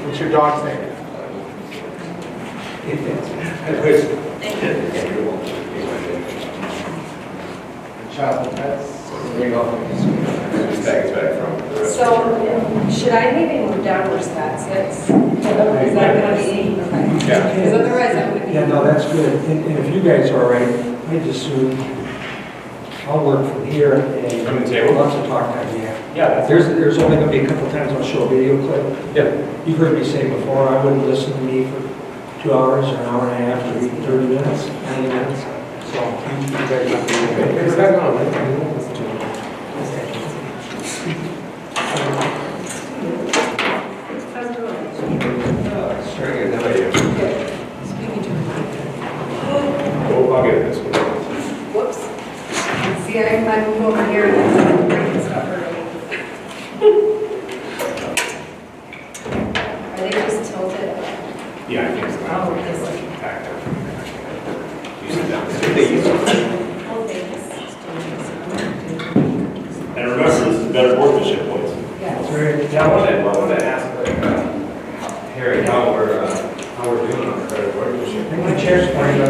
Speaker 13: What's your dog's name? Child pets. There you go.
Speaker 1: It's back from.
Speaker 5: So, should I maybe move down where that sits? Is that gonna be, okay?
Speaker 1: Yeah.
Speaker 5: Because otherwise I'm gonna be.
Speaker 16: Yeah, no, that's good. And if you guys are all right, I'd just soon, I'll work from here and.
Speaker 1: From the table?
Speaker 16: Lots of talk time, yeah.
Speaker 1: Yeah.
Speaker 16: There's only gonna be a couple times I'll show a video clip.
Speaker 1: Yeah.
Speaker 16: You've heard me say before, I wouldn't listen to me for 2 hours or an hour and a half or even 30 minutes, 90 minutes. So you guys have to be okay.
Speaker 1: Is that going on? Listen to it. Very good. How about you?
Speaker 10: Speaking to
Speaker 1: Oh, I'll get this one.
Speaker 5: Whoops. See, I moved over here and I'm breaking stuff early. Are they just tilted?
Speaker 1: Yeah, I think it's.
Speaker 5: Oh, yes.
Speaker 1: You sit down. They use it.
Speaker 5: Oh, thanks.
Speaker 4: And remember, this is better workmanship points.
Speaker 5: Yes.
Speaker 1: Yeah, I wanted to ask, Harry, how we're doing on credit workmanship.
Speaker 16: My chair's fine, but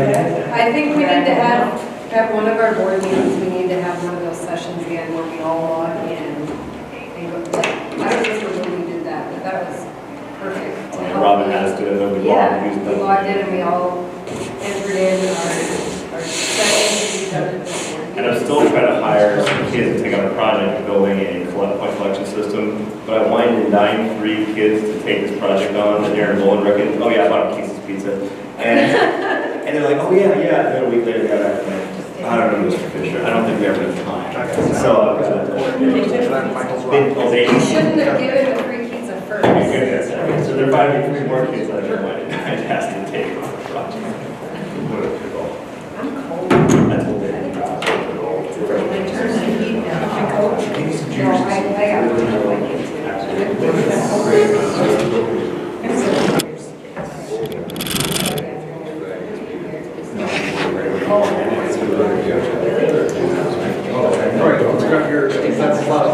Speaker 5: I think we need to have, at one of our board meetings, we need to have one of those sessions again where we all log in. And go, like, I don't remember when we did that, but that was perfect.
Speaker 4: And Robin has to, and then we
Speaker 5: Yeah,
Speaker 4: used
Speaker 5: we logged in and we all entered in our settings, we done it.
Speaker 4: And I'm still trying to hire some kids to take on a project building a point collection system, but I wanted to dime 3 kids to take this project on, and Aaron Bowen reckoned, oh yeah, I bought a Casey's Pizza. And they're like, oh yeah, and then a week later, got back to me, I don't know, Mr. Fisher, I don't think we have enough time. So I've got
Speaker 5: You shouldn't have given the free pizza first.
Speaker 4: So there might be 3 more kids that I'd asked to take on the project.
Speaker 5: I'm cold.
Speaker 4: That's what they did.
Speaker 10: I turned the heat down.
Speaker 5: No, I got it.
Speaker 13: All right, let's grab your, that's a lot of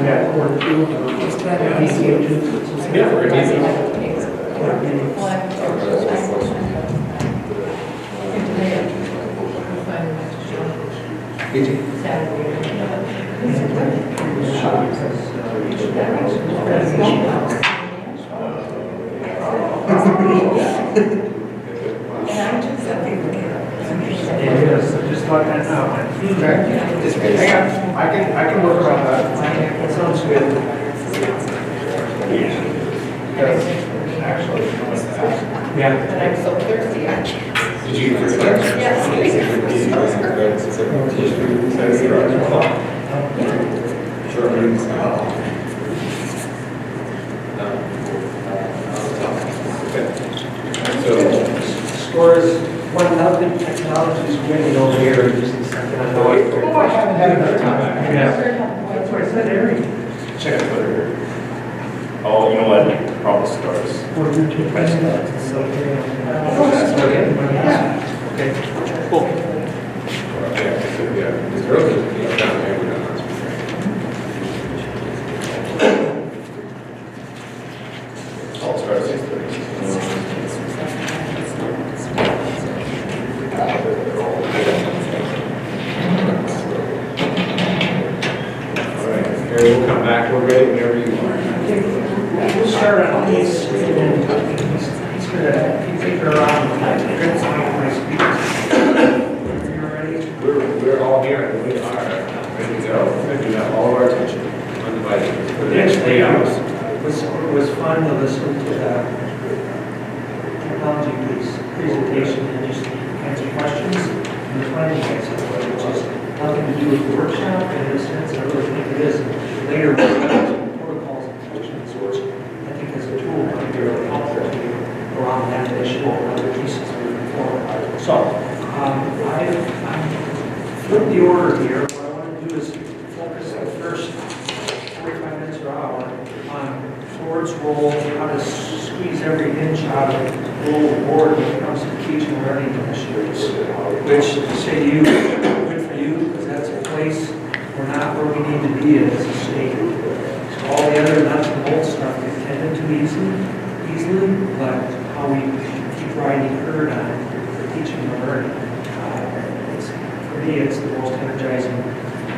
Speaker 1: Yeah.
Speaker 16: Just let that know. I can work on that. That sounds good. Actually, yeah.
Speaker 3: And I'm so thirsty, I can't.
Speaker 11: Did you first that?
Speaker 3: Yes.
Speaker 16: Scores 1,000 technologies winning over here. Just a second. I know I haven't had enough time. Yeah. That's what I said, Eric.
Speaker 4: Check out Twitter here. Oh, you know what? Probably stars.
Speaker 16: What are your two questions? Yeah. Okay. Cool.
Speaker 11: Yeah, this girl is down there, we don't know.
Speaker 4: All stars 6:30.
Speaker 1: All right, Harry, we'll come back, we're ready whenever you are.
Speaker 16: We'll start on these, and then he's gonna take her around and get some of my speakers. Are you ready?
Speaker 1: We're all here, and we are ready to go. We're going to do that all of our attention, undivided, for the next 3 hours.
Speaker 16: It was fun to listen to the technology piece presentation and just answer questions and the planning exit, which is nothing to do with the workshop, and in a sense, I really think it is. Later, protocols and questions, which I think as a tool might be really helpful to you around that issue and other pieces moving forward. So, I flip the order here. What I want to do is focus the first 45 minutes or hour on Ford's role, how to squeeze every inch out of the role of the board when it comes to teaching and learning initiatives, which, to say to you, good for you, because that's a place we're not where we need to be as a state. So all the other nuts and bolts stuff get tended to easily, but how we keep riding herd on teaching and learning. For me, it's the most energizing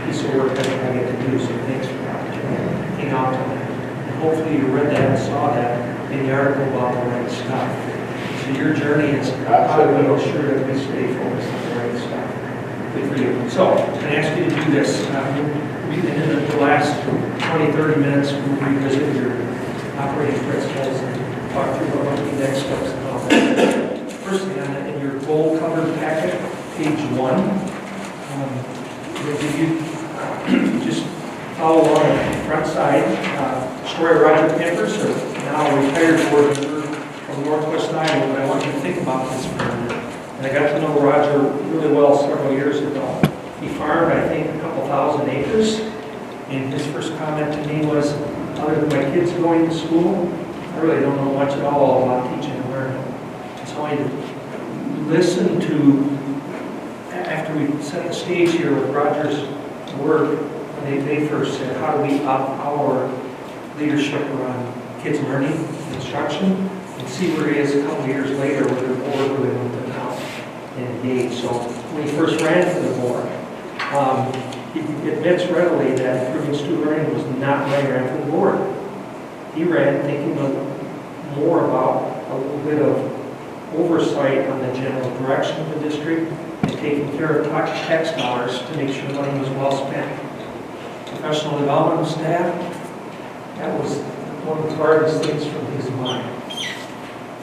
Speaker 16: piece of work that I get to do, so thanks for the opportunity. Hang out on that. And hopefully you read that and saw that in the article about the right stuff. So your journey is how do we make sure that we stay focused on the right stuff. Good for you. So, I'm going to ask you to do this. In the last 20, 30 minutes, we'll revisit your operating principles and talk through what might be next steps and all that. First thing on it, in your gold covered packet, page 1, if you just follow along on the front side, story of Roger Pampers, now a retired board member from Northwest Iowa, but I want you to think about this for a minute. And I got to know Roger really well several years ago. He farmed, I think, a couple thousand acres, and his first comment to me was, other than my kids going to school, I really don't know much at all about teaching and learning. So I listened to, after we set the stage here with Roger's work, they first said, how do we up our leadership around kids learning, instruction, and see where he is a couple of years later with the board really moved it now and engaged. So when he first ran for the board, he admits readily that improving student learning was not why he ran for the board. He ran thinking more about a little bit of oversight on the general direction of the district and taking care of tax dollars to make sure money was well spent. Professional development of staff, that was one of the hardest things from his mind.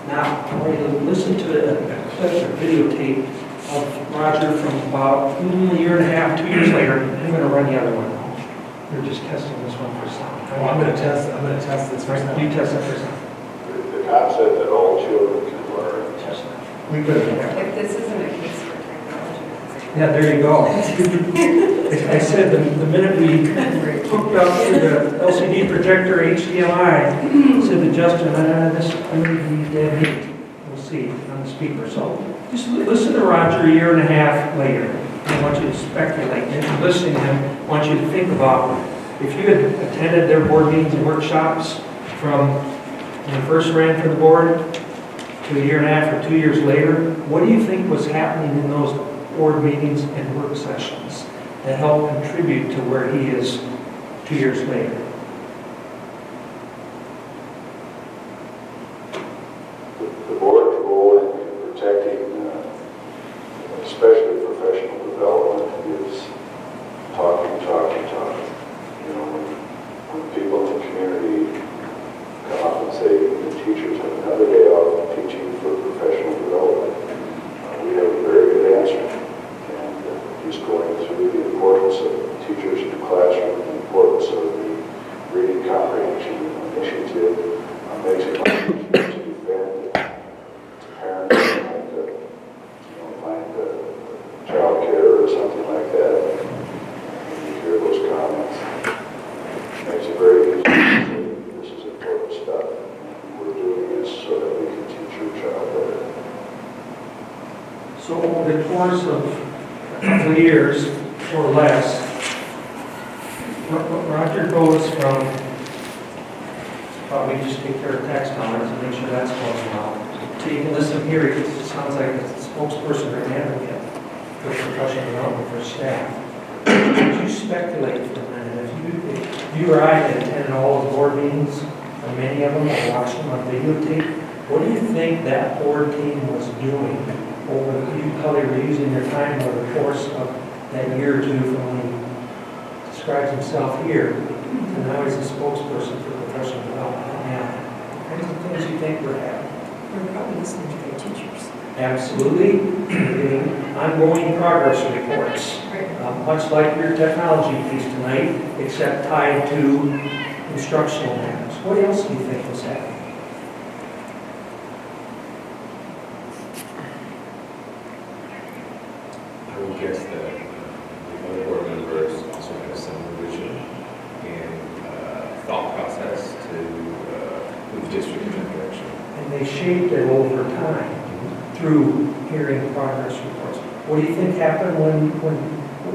Speaker 16: Now, I want you to listen to a clip or videotape of Roger from about a year and a half, 2 years later. I'm going to run the other one. We're just testing this one for sound.
Speaker 1: I'm going to test this first.
Speaker 16: You test that for sound.
Speaker 17: The concept that all children can learn.
Speaker 16: We could.
Speaker 5: If this isn't a case for technology.
Speaker 16: Yeah, there you go. I said the minute we hooked up to the LCD projector HDMI, said to Justin, this I'm going to be dead meat. We'll see on the speaker. So just listen to Roger a year and a half later. I want you to speculate. And listening to him, I want you to think about if you had attended their board meetings and workshops from when he first ran for the board to a year and a half or 2 years later, what do you think was happening in those board meetings and work sessions? that help contribute to where he is 2 years later?
Speaker 17: The board's role in protecting, especially professional development, is talking. You know, when people in the community come up and say, the teachers have another day off teaching for professional development, we have a very good answer. And he's going through the importance of teachers in the classroom, the importance of the reading comprehension initiative, makes it much easier to defend parents find child care or something like that. And you hear those comments, it makes it very easy to say, this is important stuff. And we're doing this so that we can teach your child better.
Speaker 16: So over the course of a couple of years or less, Roger goes from probably just take care of tax dollars and make sure that's going well. So you can listen here, it sounds like the spokesperson or advocate for professional development for staff. Could you speculate for a minute, if you or I had attended all the board meetings, or many of them, or watched them on videotape, what do you think that board team was doing over how they were using their time over the course of that year or two from when he describes himself here to now he's a spokesperson for professional development? Now, what kinds of things do you think were happening?
Speaker 6: We're probably listening to their teachers.
Speaker 16: Absolutely. Getting ongoing progress reports, much like your technology piece tonight, except tied to instructional matters. What else do you think was happening?
Speaker 11: I would guess that the other board members also had a similar vision and thought process to move district in that direction.
Speaker 16: And they shaped it over time through hearing progress reports. What do you think happened when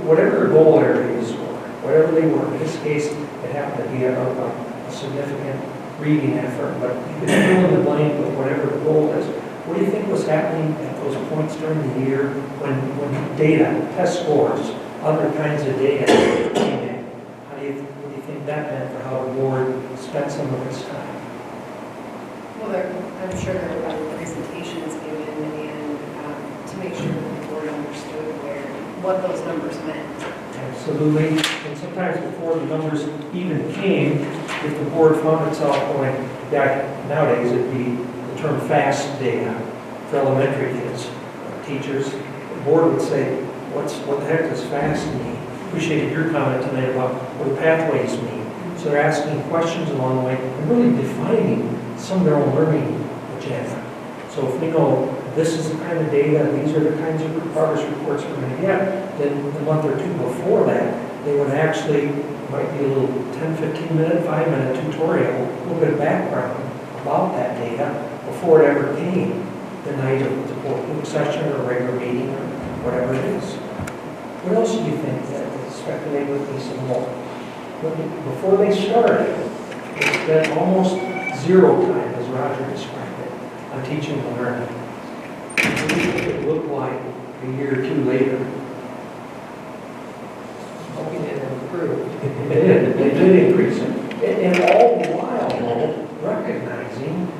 Speaker 16: whatever their goal areas were, whatever they were, in this case, it happened to be a significant reading effort, but you can fill in the blank with whatever the goal is. What do you think was happening at those points during the year when data, test scores, other kinds of data came in? What do you think that meant for how the board spent some of its time?
Speaker 5: Well, I'm sure there were other presentations given and to make sure that the board understood what those numbers meant.
Speaker 16: Absolutely. And sometimes before the numbers even came, if the board found itself going, yeah, nowadays it'd be the term FAST data for elementary kids, teachers. The board would say, what the heck does FAST mean? Appreciated your comment tonight about what the pathways mean. So they're asking questions along the way and really defining some of their own learning agenda. So if we know this is the kind of data, these are the kinds of progress reports we're going to get, then the month or two before that, they would actually, might be a little 10, 15 minute, 5-minute tutorial, a little bit of background about that data before it ever came the night of the board session or regular meeting or whatever it is. What else do you think that speculate with me some more? Before they started, they spent almost zero time, as Roger described it, on teaching and learning. What do you think it looked like a year or two later?
Speaker 10: Hoping it improved.
Speaker 16: They did increase it. And all the while, though, recognizing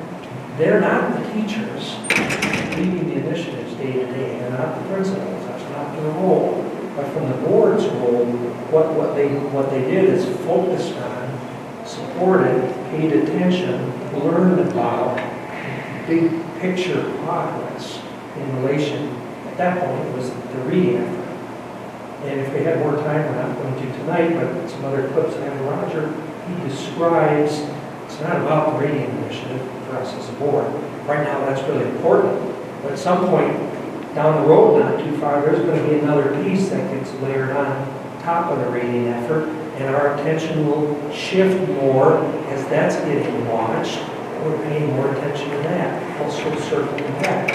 Speaker 16: they're not the teachers leading the initiatives day to day. They're not the principals. That's not their role. But from the board's role, what they did is focused on, supported, paid attention, learned about big picture progress in relation. At that point, it was the reading effort. And if we had more time, we're not going to tonight, but some other clips I have of Roger, he describes, it's not about the reading initiative for us as a board. Right now, that's really important. But at some point down the road, not too far, there's going to be another piece that gets layered on top of the reading effort, and our attention will shift more as that's getting watched. We're paying more attention to that. Also circling back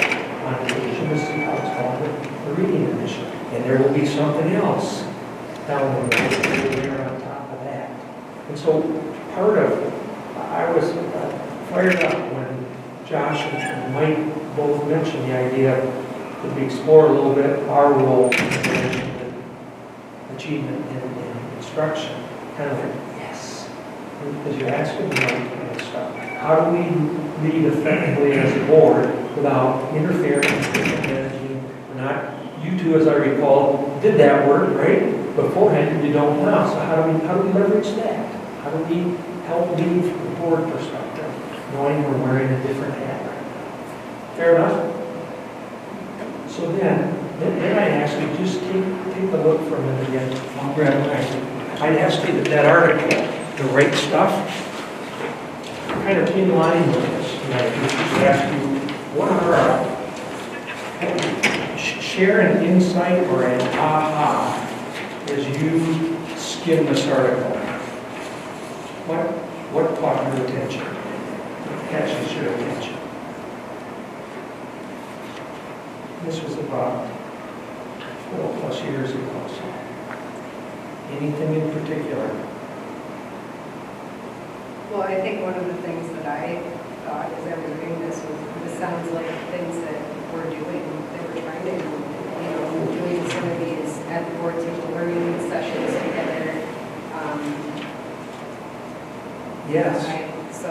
Speaker 16: on occasion to see how it's going with the reading initiative. And there will be something else down the road that will layer on top of that. And so part of, I was fired up when Josh and Mike both mentioned the idea that we explore a little bit our role in the achievement in instruction, kind of like, yes. Because you're asking the right kind of stuff. How do we lead effectively as a board without interfering, managing, not, you two, as I recall, did that work, right? Beforehand, you don't now. So how do we leverage that? How do we help lead from the board perspective, knowing we're wearing a different hat? Fair enough? So then I ask you, just take a look for a minute again. I'll grab mine. I'd ask you that article, The Right Stuff, kind of in line with this. And I just ask you, what are share an insight or an aha as you skim this article? What caught your attention? What catches your attention? This was about 4+ years ago. So anything in particular?
Speaker 5: Well, I think one of the things that I thought as I was reading this sounds like things that we're doing, that we're trying to do, doing some of these at the board table learning sessions together.
Speaker 16: Yes.
Speaker 5: So.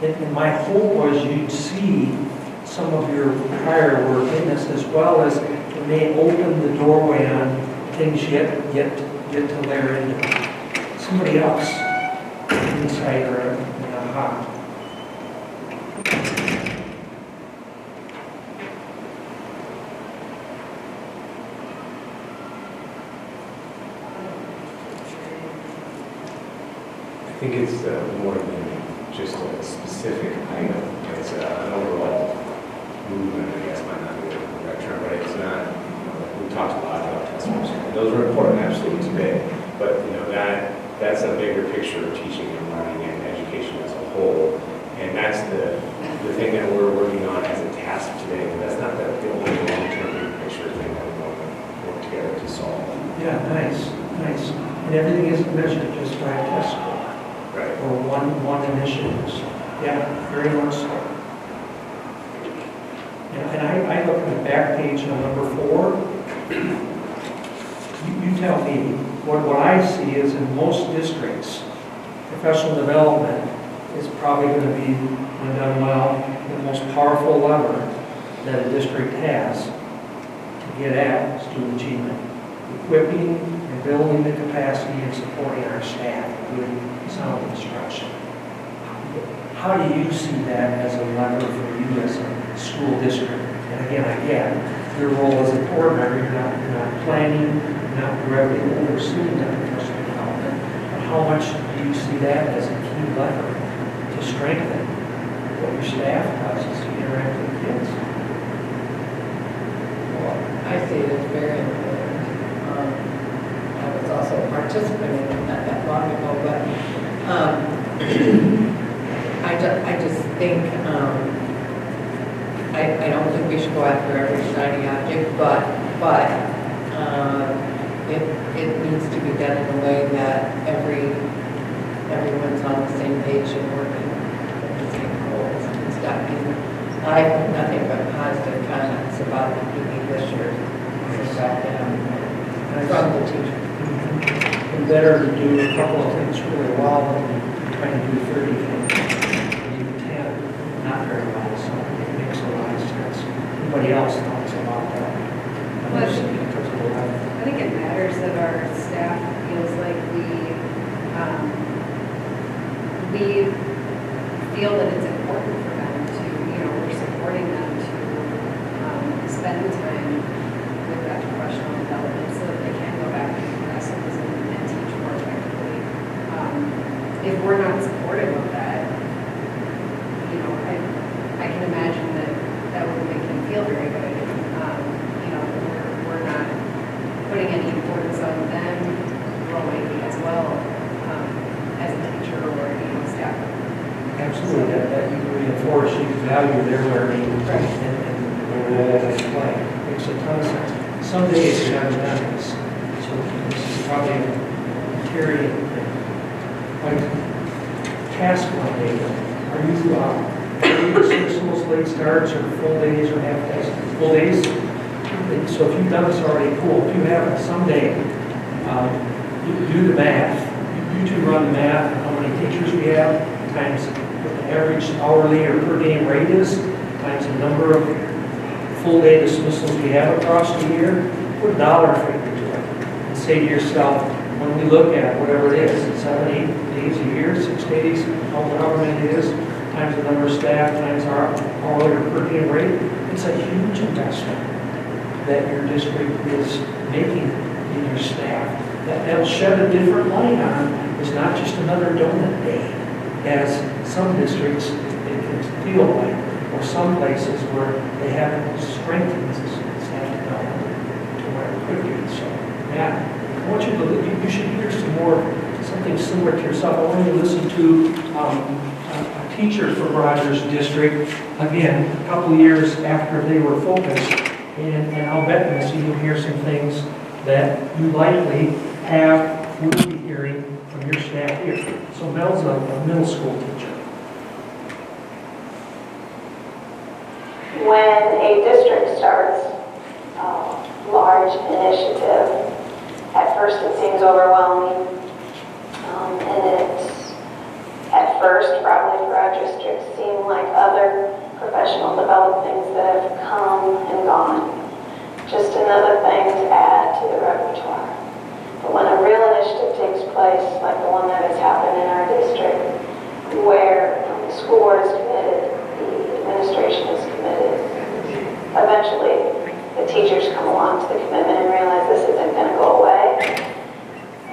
Speaker 16: And my hope was you'd see some of your prior work in this, as well as it may open the doorway on things yet to layer into somebody else, insight or an aha.
Speaker 1: I think it's more than just a specific item. It's an overall movement, I guess, might not be the correct term, but it's not, we talked a lot about test scores. Those are important, absolutely, today. But, that's a bigger picture of teaching and learning and education as a whole. And that's the thing that we're working on as a task today. But that's not the only long-term big picture thing that we want to work together to solve.
Speaker 16: Yeah, nice. And everything isn't measured just by a test score.
Speaker 1: Right.
Speaker 16: Or one initiative. Yeah, very much so. And I look at the back page on number 4. You tell me, what I see is in most districts, professional development is probably going to be, when done well, the most powerful lever that a district has to get at student achievement. Equipping and building the capacity and supporting our staff with sound instruction. How do you see that as a lever for you as a school district? And again, your role as a board member, you're not planning, you're not directly overseeing that professional development, but how much do you see that as a key lever to strengthen what your staff does as to interact with kids?
Speaker 3: Well, I see it as very important. I was also a participant in it not that long ago, but I just think I don't think we should go after every shiny object, but it needs to be done in a way that everyone's on the same page and working with the same goals and stuff. I have nothing but positive comments about the PD this year from the teachers.
Speaker 16: And better to do a couple of things really well than trying to do 30 things, even 10, not very well. So it makes a lot of sense. Anybody else thoughts about that?
Speaker 5: I think it matters that our staff feels like we feel that it's important for them to, we're supporting them to spend time with that professional development so that they can go back to classrooms and teach more effectively. If we're not supportive of that, I can imagine that wouldn't make them feel very good. We're not putting any importance on them growing as well as a teacher or staff.
Speaker 16: Absolutely, that you reinforce, you value their learning and the role they play. Makes a ton of sense. Some days you haven't done this, so this is probably a period thing. Like task one day, are you successful late starts or full days or half days? Full days? So if you've done this already, cool. If you haven't, someday You do the math. You two run the math on how many teachers we have, times what the average hourly or per diem rate is, times the number of full day dismissals we have across the year. Put a dollar figure to it and say to yourself, when we look at whatever it is, 7, 8 days a year, 6 days, however many it is, times the number of staff, times our hourly or per diem rate, it's a huge investment that your district is making in your staff. That'll shed a different light on. It's not just another donut day, as some districts it can feel like, or some places where they haven't strengthened the staff development to where it could be. So, yeah, I want you to, you should hear some more, something similar to yourself. I want you to listen to a teacher from Rogers District, again, a couple years after they were focused, and I'll bet you'll hear some things that you likely will be hearing from your staff here. So Mel's a middle school teacher.
Speaker 18: When a district starts a large initiative, at first it seems overwhelming, and it's at first probably for our district seem like other professional development things that have come and gone. Just another thing to add to the repertoire. But when a real initiative takes place, like the one that has happened in our district, where the school board is committed, the administration is committed, eventually the teachers come along to the commitment and realize this isn't going to go away,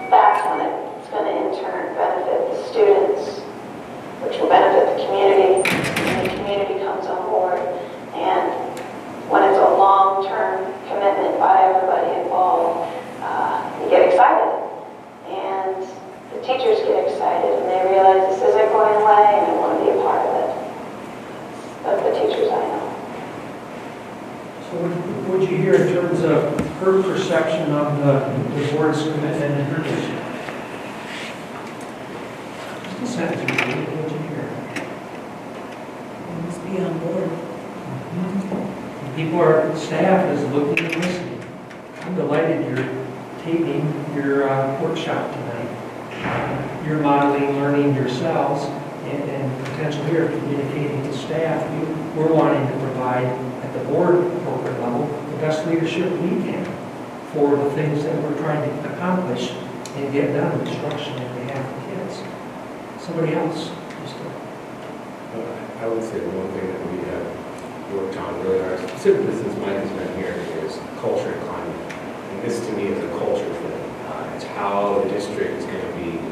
Speaker 18: that's when it's going to in turn benefit the students, which will benefit the community, and the community comes on board. And when it's a long-term commitment by everybody involved, you get excited. And the teachers get excited, and they realize this isn't going away, and they want to be a part of it. Of the teachers I know.
Speaker 16: So what did you hear in terms of her perception of the board's commitment in her district? Just a sentence, what did you hear?
Speaker 6: You must be on board.
Speaker 16: People are, staff is looking and listening. I'm delighted you're taping your workshop tonight. You're modeling, learning yourselves, and potentially here communicating to staff. We're wanting to provide at the board corporate level the best leadership we can for the things that we're trying to accomplish and get done in instruction on behalf of kids. Somebody else?
Speaker 1: I would say the one thing that we have worked on really hard, specifically since Mike has been here, is culture and climate. And this to me is a culture thing. It's how the district is going to be,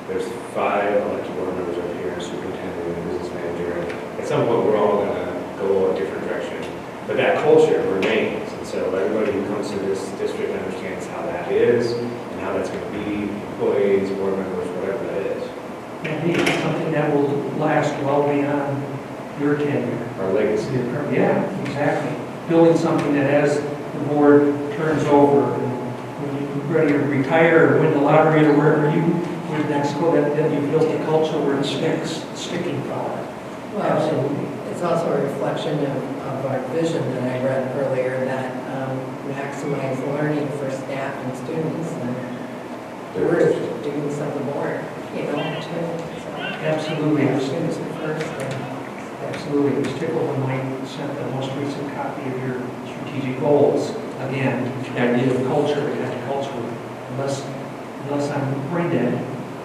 Speaker 1: there's 5 elected board members up here, a superintendent and a business manager. At some point, we're all going to go a different direction. But that culture remains. And so everybody who comes to this district understands how that is and how that's going to be, employees, board members, whatever that is.
Speaker 16: Indeed, something that will last well beyond your tenure.
Speaker 1: Our legacy.
Speaker 16: Yeah, exactly. Building something that as the board turns over, and when you're ready to retire or win the lottery or wherever you would next go, that you built a culture where it sticks, sticking power.
Speaker 10: Well,
Speaker 16: Absolutely.
Speaker 10: it's also a reflection of our vision that I read earlier, that maximize learning for staff and students, and we're students of the board, too. So,
Speaker 16: Absolutely.
Speaker 10: students first.
Speaker 16: Absolutely. It was tickled when Mike sent the most recent copy of your strategic goals. Again, the idea of culture, the kind of culture, unless I'm brain dead,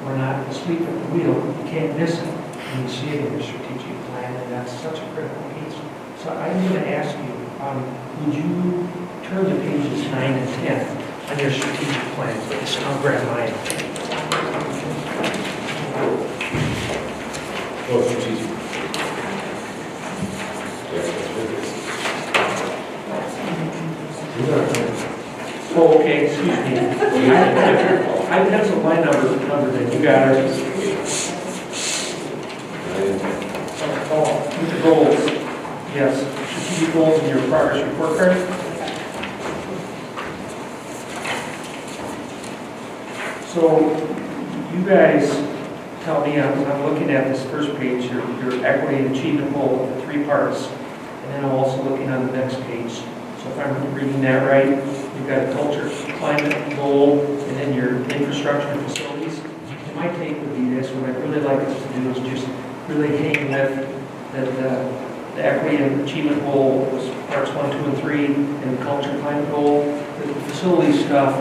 Speaker 16: we're not asleep at the wheel, you can't miss it. And you see it in your strategic plan, and that's such a critical piece. So I'm going to ask you, would you turn to pages 9 and 10 on your strategic plan, please? I'll grab mine.
Speaker 1: Well, strategic.
Speaker 16: Oh, okay, excuse me. I penciled my number then, you got it. Oh, your goals. Yes, strategic goals in your progress report card. So, you guys tell me, I'm looking at this first page, your equity and achievement goal, the 3 parts. And then I'm also looking on the next page. So So if I'm reading that right, you've got a culture, climate goal, and then your infrastructure and facilities. And my take would be this, what I'd really like us to do is just really hang with the equity and achievement goal was parts 1, 2, and 3, and the culture, climate goal. The facility stuff,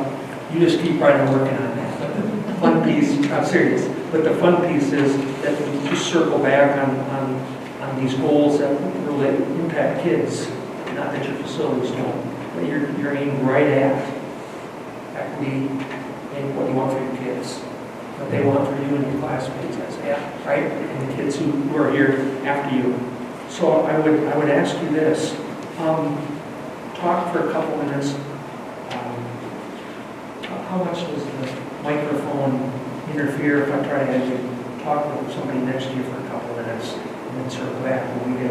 Speaker 16: you just keep right on working on that. But the fun piece, I'm serious, but the fun piece is that we just circle back on these goals that really impact kids, not that your facilities don't, but you're aimed right at equity and what you want for your kids, what they want for you and your classmates, right? And the kids who are here after you. So I would ask you this, talk for a couple minutes. How much does the microphone interfere if I try to have you talk with somebody next to you for a couple of minutes and then circle back? Will we get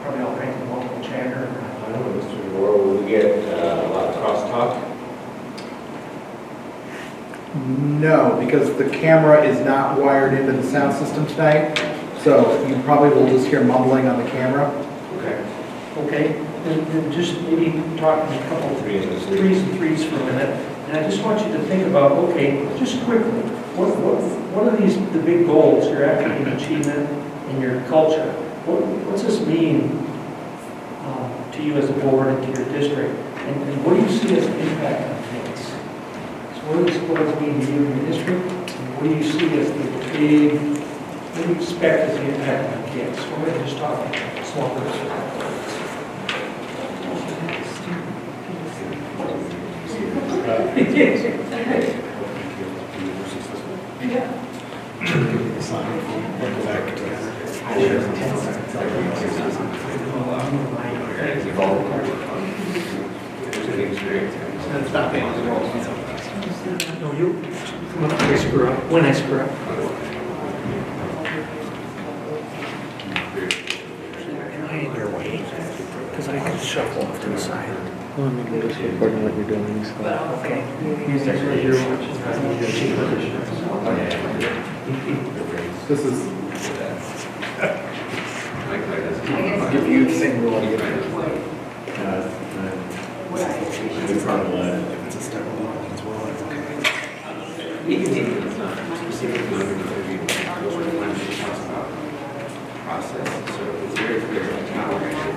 Speaker 16: probably all kinds of multiple chatter?
Speaker 1: I don't know, Mr. DeVore, will we get a lot of crosstalk?
Speaker 13: No, because the camera is not wired into the sound system tonight, so you probably will just hear mumbling on the camera.
Speaker 16: Okay, then just maybe talk in a couple of threes and threes for a minute. And I just want you to think about, okay, just quickly, what are the big goals, your academic achievement and your culture? What's this mean to you as a board and to your district? And what do you see as the impact on kids? So what does it mean to you in your district? And what do you see as the big, what do you expect as the impact on kids? We're going to just talk small groups. No, you come up when I screw up. When I screw up. Am I in your way? Because I can shuffle off to the side.
Speaker 14: Well, I mean, we're just recording what you're doing, so.
Speaker 16: Okay.
Speaker 13: This is. I'll give you the same rule you give in front of the. If it's a step along as well, it's
Speaker 11: Process, so it's very clear on how we're going to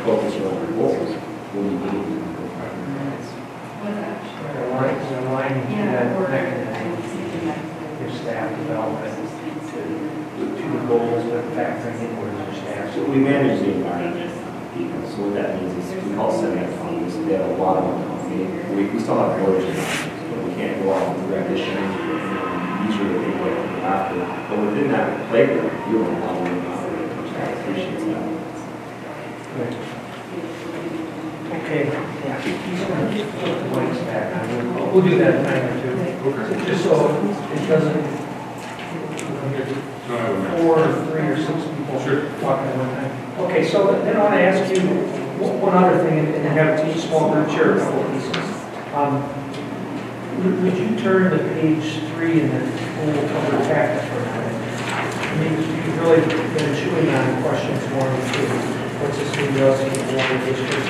Speaker 17: focus on
Speaker 16: bring in more than staff?
Speaker 4: So we manage the environment, so what that means is we call setting up funds, they have a lot of autonomy. We still have borders in our, but we can't go off with recognition, these are the things that we have to. But within that playground, you have a lot of autonomy, which I appreciate that.
Speaker 16: Okay, yeah, he's gonna put the mics back on. We'll do that in a time or two. Just so it doesn't, 4 or 3 or 6 people talking at one time. Okay, so then I want to ask you one other thing, and have each small group share a couple of pieces. Would you turn to page 3 in the full cover packet for a minute? I mean, you've really been chewing on questions 1 and 2. What's this mean to us in the water district?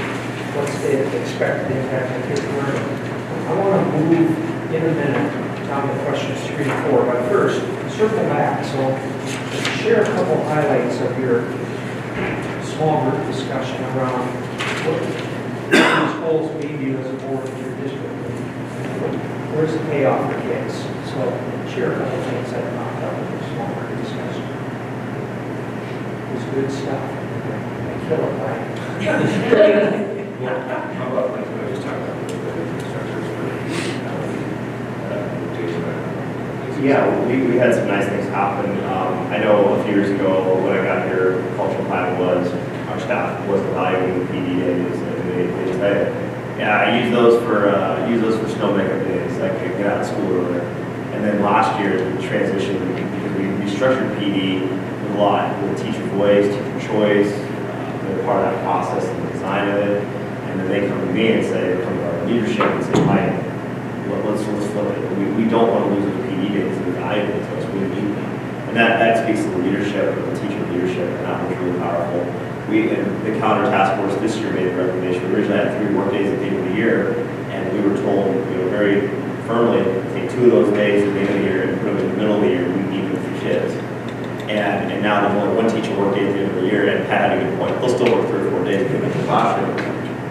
Speaker 16: What's the expected impact on kids learning? I want to move in a minute down to questions 3 and 4, but first, circle back. So share a couple highlights of your small group discussion around what these goals mean to you as a board of your district. Where's the payoff for kids? So share a couple things that popped up in your small group discussion. It was good stuff. I kill it, right?
Speaker 1: How about like what I just talked about, the structures
Speaker 4: Yeah, we had some nice things happen. I know a few years ago when I got here, cultural plan was, our staff was evaluating the PD days, and they decided, yeah, I use those for snow makeup days, I could get out of school earlier. And then last year, we transitioned, because we restructured PD with a lot, with teacher voice, teacher choice, they're part of that process and the design of it. And then they come to me and say, come to our leadership and say, Mike, let's flip it. We don't want to lose the PD days, they're valuable to us, we need them. And that speaks to the leadership, the teacher leadership, and that was really powerful. We, in the counter task force this year made a recommendation. We originally had 3 work days at the end of the year, and we were told, very firmly, take 2 of those days at the end of the year and put them in the middle of the year, we need them for kids. And now there's only 1 teacher work day at the end of the year, and Pat had a good point. They'll still work 3 or 4 days in the classroom,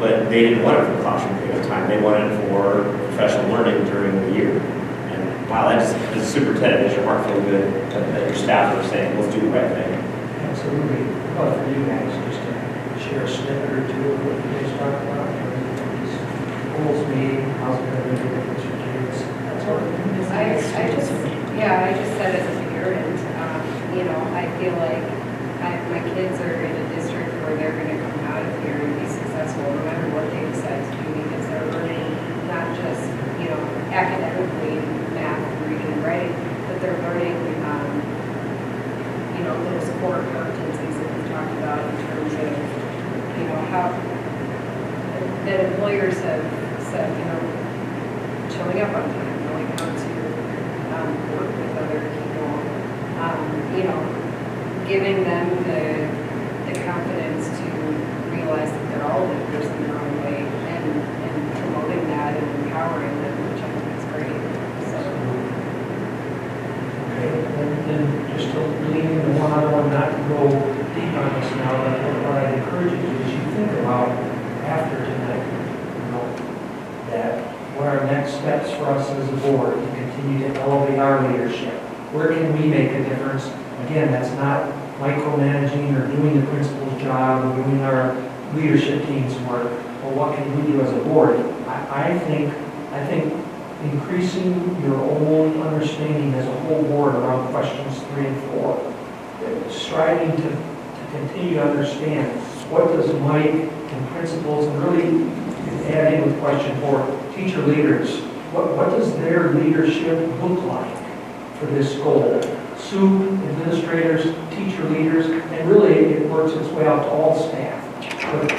Speaker 4: but they didn't want it for classroom period of time. They wanted it for professional learning during the year. And wow, that just, as a superintendent, makes your heart feel good that your staff are saying, let's do the right thing.
Speaker 16: Absolutely. How about for you guys, just to share a snippet or 2 of what you guys talked about during these goals meeting, how's it going to make a difference for kids? That's what
Speaker 5: I just said as a parent, I feel like my kids are in a district where they're going to come out of here and be successful no matter what they decide to do, because they're learning not just, academically, math, reading, and writing, but they're learning, those core competencies that we talked about in terms of, how that employers have said, showing up on time, knowing how to work with other people, giving them the confidence to realize that they're all leaders in their own way, and promoting that and empowering them, which I think is great. So.
Speaker 16: Okay, and then just to lean into one other one, not to go deep on this now, but what I'd encourage you to do is you think about after tonight, that what are next steps for us as a board to continue to elevate our leadership. Where can we make a difference? Again, that's not micromanaging or doing the principal's job or doing our leadership team's work, but what can we do as a board? I think increasing your own understanding as a whole board around questions 3 and 4, striving to continue to understand what does Mike and principals, and really adding with question 4, teacher leaders, what does their leadership look like for this goal? Sue, administrators, teacher leaders, and really it works its way out to all staff. But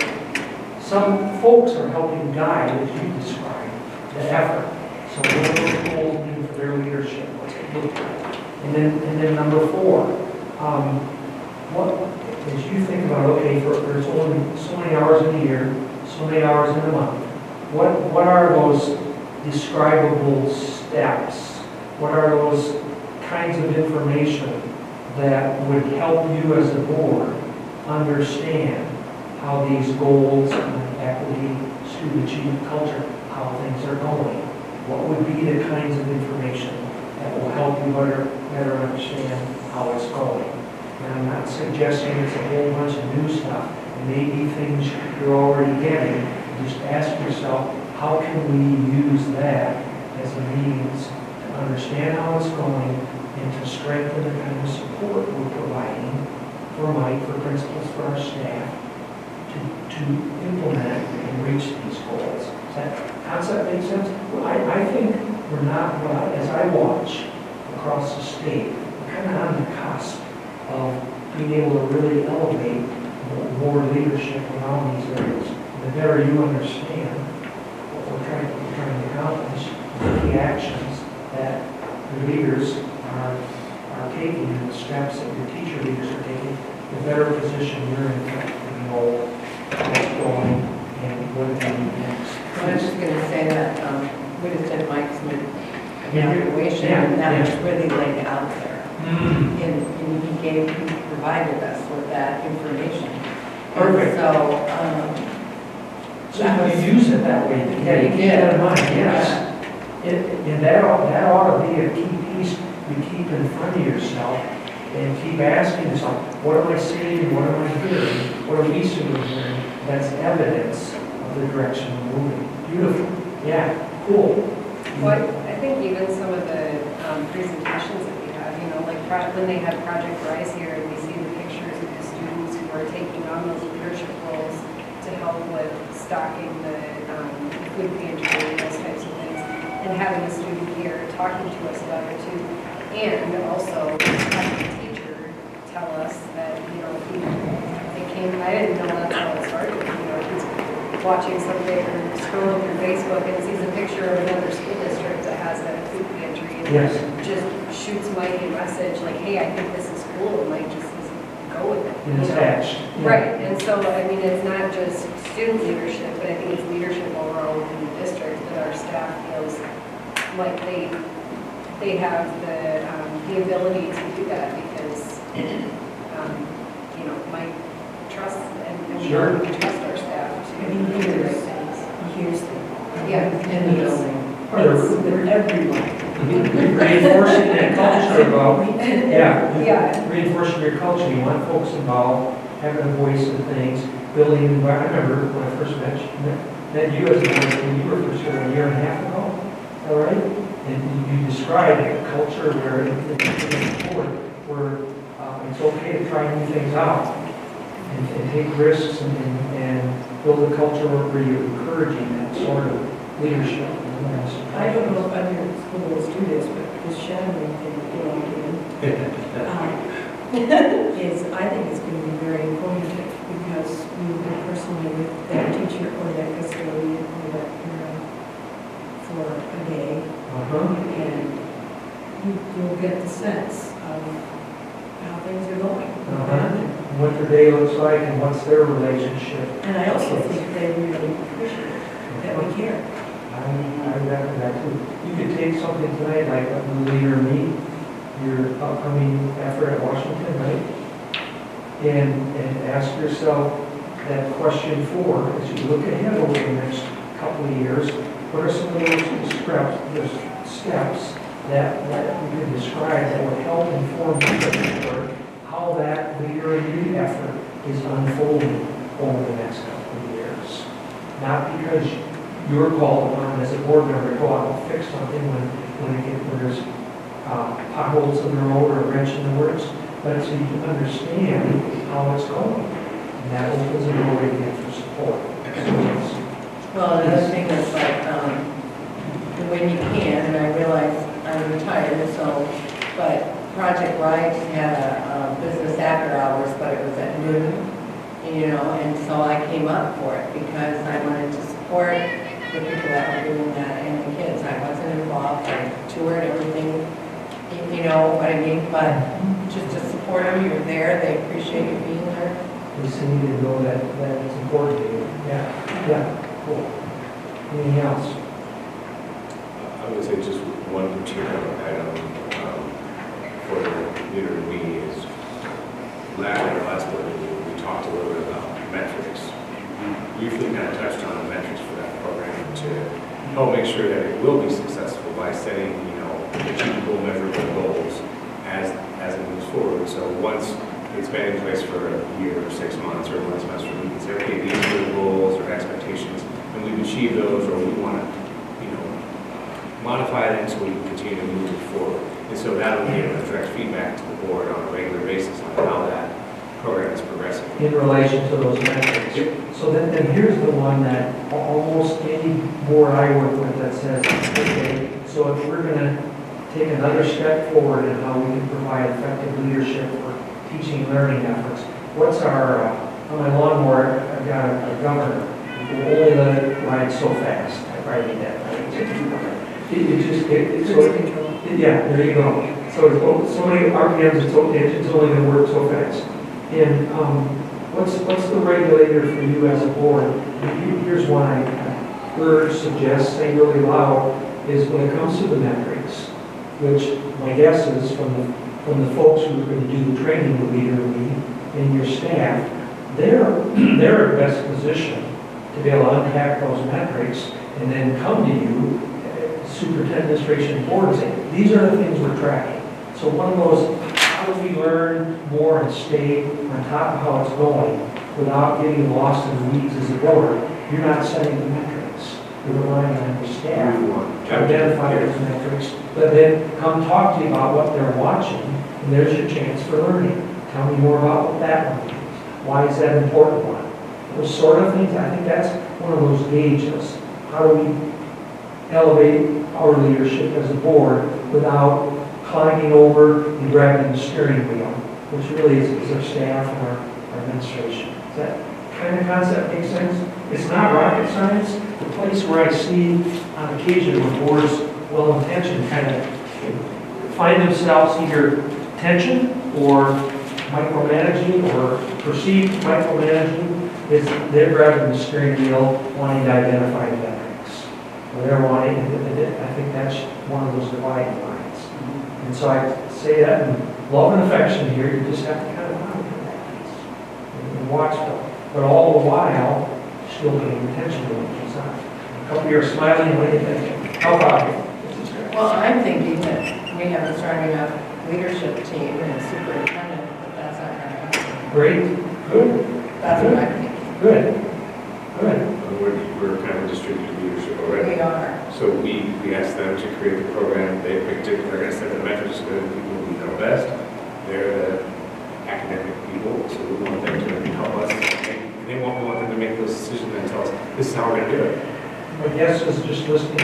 Speaker 16: some folks are helping guide, as you described, the effort. So what do those goals mean for their leadership? What's it look like? And then number 4, as you think about, okay, there's only so many hours in a year, so many hours in a month, what are those describable steps? What are those kinds of information that would help you as a board understand how these goals, equity, student achievement culture, how things are going? What would be the kinds of information that will help you better understand how it's going? And I'm not suggesting it's a whole bunch of new stuff. It may be things you're already getting. Just ask yourself, how can we use that as a means to understand how it's going and to strengthen the kind of support we're providing for Mike, for principals, for our staff, to implement and reach these goals. Does that concept make sense? Well, I think we're not, well, as I watch across the state, we're kind of on the cusp of being able to really elevate more leadership around these areas. The better you understand what we're trying to accomplish, the actions that the leaders are taking, and the steps that your teacher leaders are taking, the better position you're in to know what's going and what to do next.
Speaker 3: I was just going to say that we just did Mike's evaluation, and that was really laid out there. And he provided us with that information.
Speaker 16: Perfect.
Speaker 3: So,
Speaker 16: you use it that way. Yeah, you keep that in mind, yes. And that ought to be a key piece you keep in front of yourself and keep asking yourself, what am I seeing, what am I hearing, what are we seeing and hearing? That's evidence of the direction we're moving. Beautiful. Yeah, cool.
Speaker 5: Well, I think even some of the presentations that we have, you know, like when they had Project Rise here, and we see the pictures of the students who are taking on those leadership roles to help with stocking the food pantry, those types of things, and having a student here talking to us about it too. And also having a teacher tell us that, you know, they came, I didn't know that's how it started, you know, he's watching something or scrolling through Facebook and sees a picture of another school district that has a food pantry and just shoots Mike a message like, hey, I think this is cool, and Mike just says, go with it.
Speaker 16: And it's attached.
Speaker 5: Right, and so, I mean, it's not just student leadership, but I think it's leadership overall within the district that our staff feels like they have the ability to do that because, you know, Mike trusts and we trust our staff to do the right things.
Speaker 6: He hears them.
Speaker 5: Yeah.
Speaker 3: in the building.
Speaker 6: They're everywhere.
Speaker 16: Reinforcing that culture about, reinforcing your culture. You want folks involved, having a voice in things, building an environment. I remember when I first met you as when you were first here a year and a half ago, all right? And you described a culture where it's okay to try new things out and take risks and build a culture where you're encouraging that sort of leadership.
Speaker 6: I don't know if other schools do this, but this shadowing thing that you're all doing, I think it's going to be very informative because we will be personally with that teacher or that custodian or that parent for a day. And you'll get the sense of how things are going.
Speaker 16: What their day looks like and what's their relationship.
Speaker 6: And I also think they really appreciate it, that we care.
Speaker 16: I reckon that too. You could take something tonight like a leader meet, your upcoming effort at Washington, right? And ask yourself that question 4 as you look ahead over the next couple of years. What are some of those steps that we could describe that would help inform you how that leader and lead effort is unfolding over the next couple of years? Not because you're called upon as a board member to go out and fix something when there's potholes in the road or a wrench in the works, but so you can understand how it's going. And that opens the door again for support.
Speaker 3: Well, another thing is like, when you can, and I realize I'm retired, so, but Project Rise had a business after hours, but it was at noon, you know, and so I came up for it because I wanted to support the people that were doing that and the kids. I wasn't involved, I toured everything, you know what I mean, but just to support them, you're there, they appreciate you being there.
Speaker 16: We just need to know that it's important to you. Yeah, cool. Anything else?
Speaker 1: I would say just one particular item for the leader to me is last board meeting, we talked a little bit about metrics. We briefly kind of touched on the metrics for that program to help make sure that it will be successful by setting, achievable, measurable goals as it moves forward. So once it's been in place for a year or 6 months or 1 semester, we can say, okay, these are the goals or expectations, and we've achieved those, or we want to, modify them so we can continue to move it forward. And so that will give us direct feedback to the board on a regular basis on how that program is progressing.
Speaker 16: In relation to those metrics. So then here's the one that almost any board I work with that says, okay, so if we're going to take another step forward in how we can provide effective leadership for teaching and learning efforts, what's our, on my lawnmower, I've got a governor who will only let it ride so fast. I probably need that. Yeah, there you go. So many RPMs, it's only going to work so fast. And what's the regulator for you as a board? Here's one I urge, suggest, say really loud, is when it comes to the metrics, which my guess is from the folks who are going to do the training, the leader, and your staff, they're in best position to be able to unpack those metrics and then come to you, superintendent administration board, and say, these are the things we're tracking. So one of those, how do we learn more and stay on top of how it's going without getting lost in the weeds as a board? You're not setting the metrics. You're relying on your staff to identify those metrics, but then come talk to you about what they're watching, and there's your chance for learning. Tell me more about what that one means. Why is that an important one? Those sort of things, I think that's one of those gauges. How do we elevate our leadership as a board without climbing over and grabbing the steering wheel, which really is our staff and our administration. Does that kind of concept make sense? It's not rocket science. The place where I see on occasion where boards, well-intentioned, kind of find themselves either tension or micromanaging or perceived micromanaging is they're grabbing the steering wheel, wanting to identify the metrics. They're wanting, I think that's one of those dividing lines. And so I say that in love and affection here, you just have to kind of monitor that piece and watch them. But all the while, still paying attention to what goes on. A couple of you are smiling, what do you think? How about you?
Speaker 3: Well, I'm thinking that we have a strong enough leadership team and superintendent, but that's not going to happen.
Speaker 16: Great, good.
Speaker 3: That's what I'm thinking.
Speaker 16: Good, good.
Speaker 1: We're kind of distributed leadership already.
Speaker 3: We are.
Speaker 1: So we asked them to create the program. They picked it. They're going to set the metrics to the people who know best. They're the academic people, so we want them to help us. And we want them to make those decisions and tell us, this is how we're going to do it.
Speaker 16: My guess is just listening to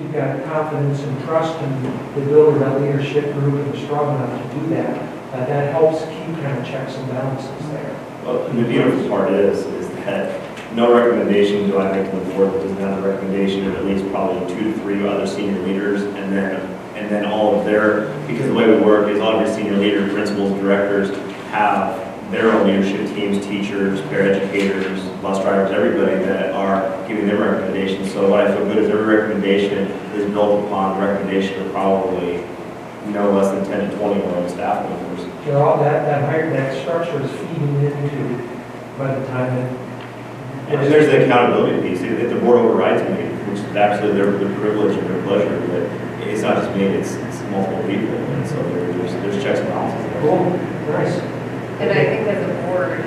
Speaker 16: you've got confidence and trust in the builder, that leadership group, and they're strong enough to do that. That helps keep kind of checks and balances there.
Speaker 4: Well, and the beautiful part is that no recommendation do I make to the board that doesn't have a recommendation of at least probably 2 to 3 other senior leaders, and then all of their, because the way we work is all of your senior leaders, principals, directors have their own leadership teams, teachers, paraeducators, bus drivers, everybody that are giving their recommendations. So what I feel good is every recommendation is built upon the recommendation of probably no less than 10 to 20 of our own staff members.
Speaker 16: They're all that structure is feeding into by the time that.
Speaker 4: And there's the accountability piece. If the board overrides me, which is absolutely their privilege and their pleasure, but it's not just me, it's multiple people. And so there's checks and balances there.
Speaker 16: Cool, nice.
Speaker 5: And I think as a board,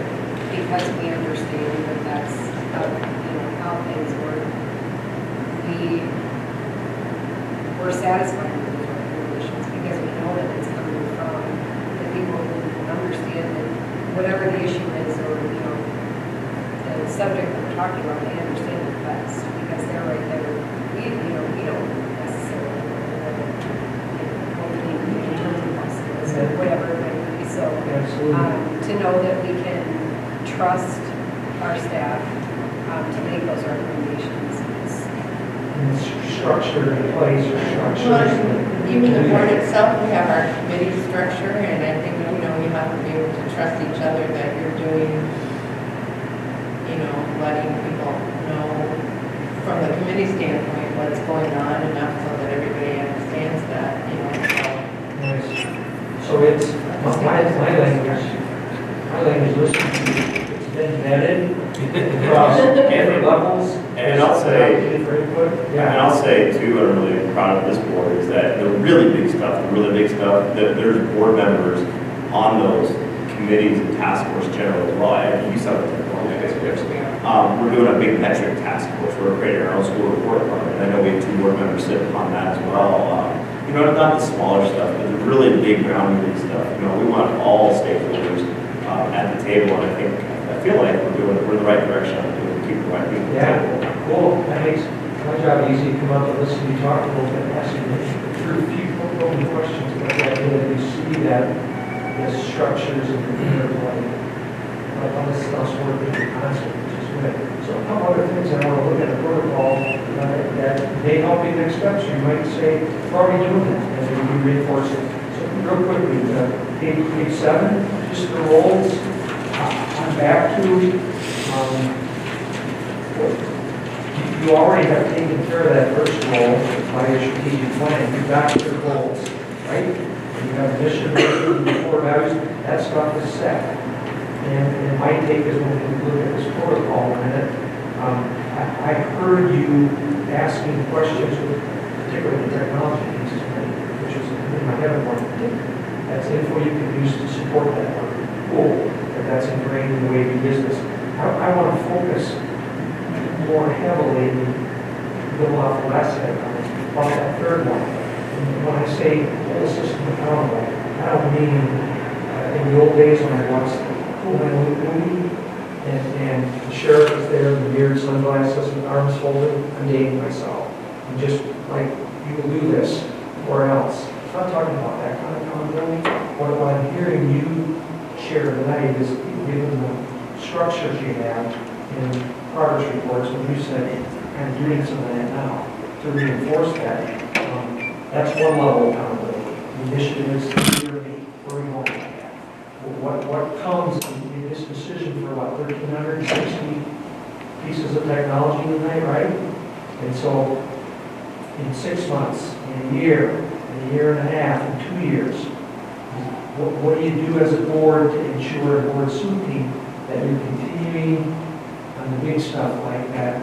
Speaker 5: because we understand that that's how things work, we're satisfied with those recommendations because we know that it's coming from the people who understand that whatever the issue is or, the subject that we're talking about, they understand it best because they're right there. We don't necessarily know what we need to do in terms of lessons or whatever it might be. So to know that we can trust our staff to make those recommendations is
Speaker 16: Structure in place or structure.
Speaker 3: Even the board itself, we have our committee structure, and I think, we have to be able to trust each other that you're doing, letting people know from the committee standpoint what's going on enough so that everybody understands that,
Speaker 16: Nice. So it's, my language listening, it's been vetted across every levels.
Speaker 4: And I'll say too, I'm really proud of this board, is that the really big stuff, there's board members on those committees and task force generally as well. You saw it there. We're doing a big metric task force. We're creating our own school report department. I know we have 2 board members sitting on that as well. You know, not the smaller stuff, but the really big boundary stuff. You know, we want all stakeholders at the table, and I feel like we're in the right direction. We're keeping the right people at the table.
Speaker 16: Cool, that makes my job easy, come up and listen, you talk a little bit, ask you a few open questions, but that you see that the structures and the interplay, like all this stuff's working in concert, which is good. So a couple other things I want to look at the protocol that may help you next steps. You might say, we're already doing that, and then you reinforce it. So real quickly, page 7, just the roles. I'm back to, you already have taken care of that first role by your strategic plan. You've got your goals, right? You have mission, vision, core values. That stuff is set. And my take is when we look at this protocol in a minute, I heard you asking questions, particularly the technology pieces, which is in my head one. That's info you can use to support that work. Cool. That's ingrained in the way we do business. I want to focus more heavily, go off less on that third one. And when I say hold the system accountable, I don't mean in the old days when I watched the Cool Man Luke movie and the sheriff is there with the beard, sunglasses, and arms folded. I'm dating myself. I'm just like, you will do this or else. I'm not talking about that kind of accountability. What I'm hearing you share tonight is given the structures you have in progress reports, when you said kind of doing some of that now to reinforce that. That's one level of accountability. The initiatives, where we going with that. What comes in this decision for 1,360 pieces of technology tonight, right? And so in 6 months, in a year and a half, in 2 years, what do you do as a board to ensure, a board soup team, that you're continuing on the big stuff like that,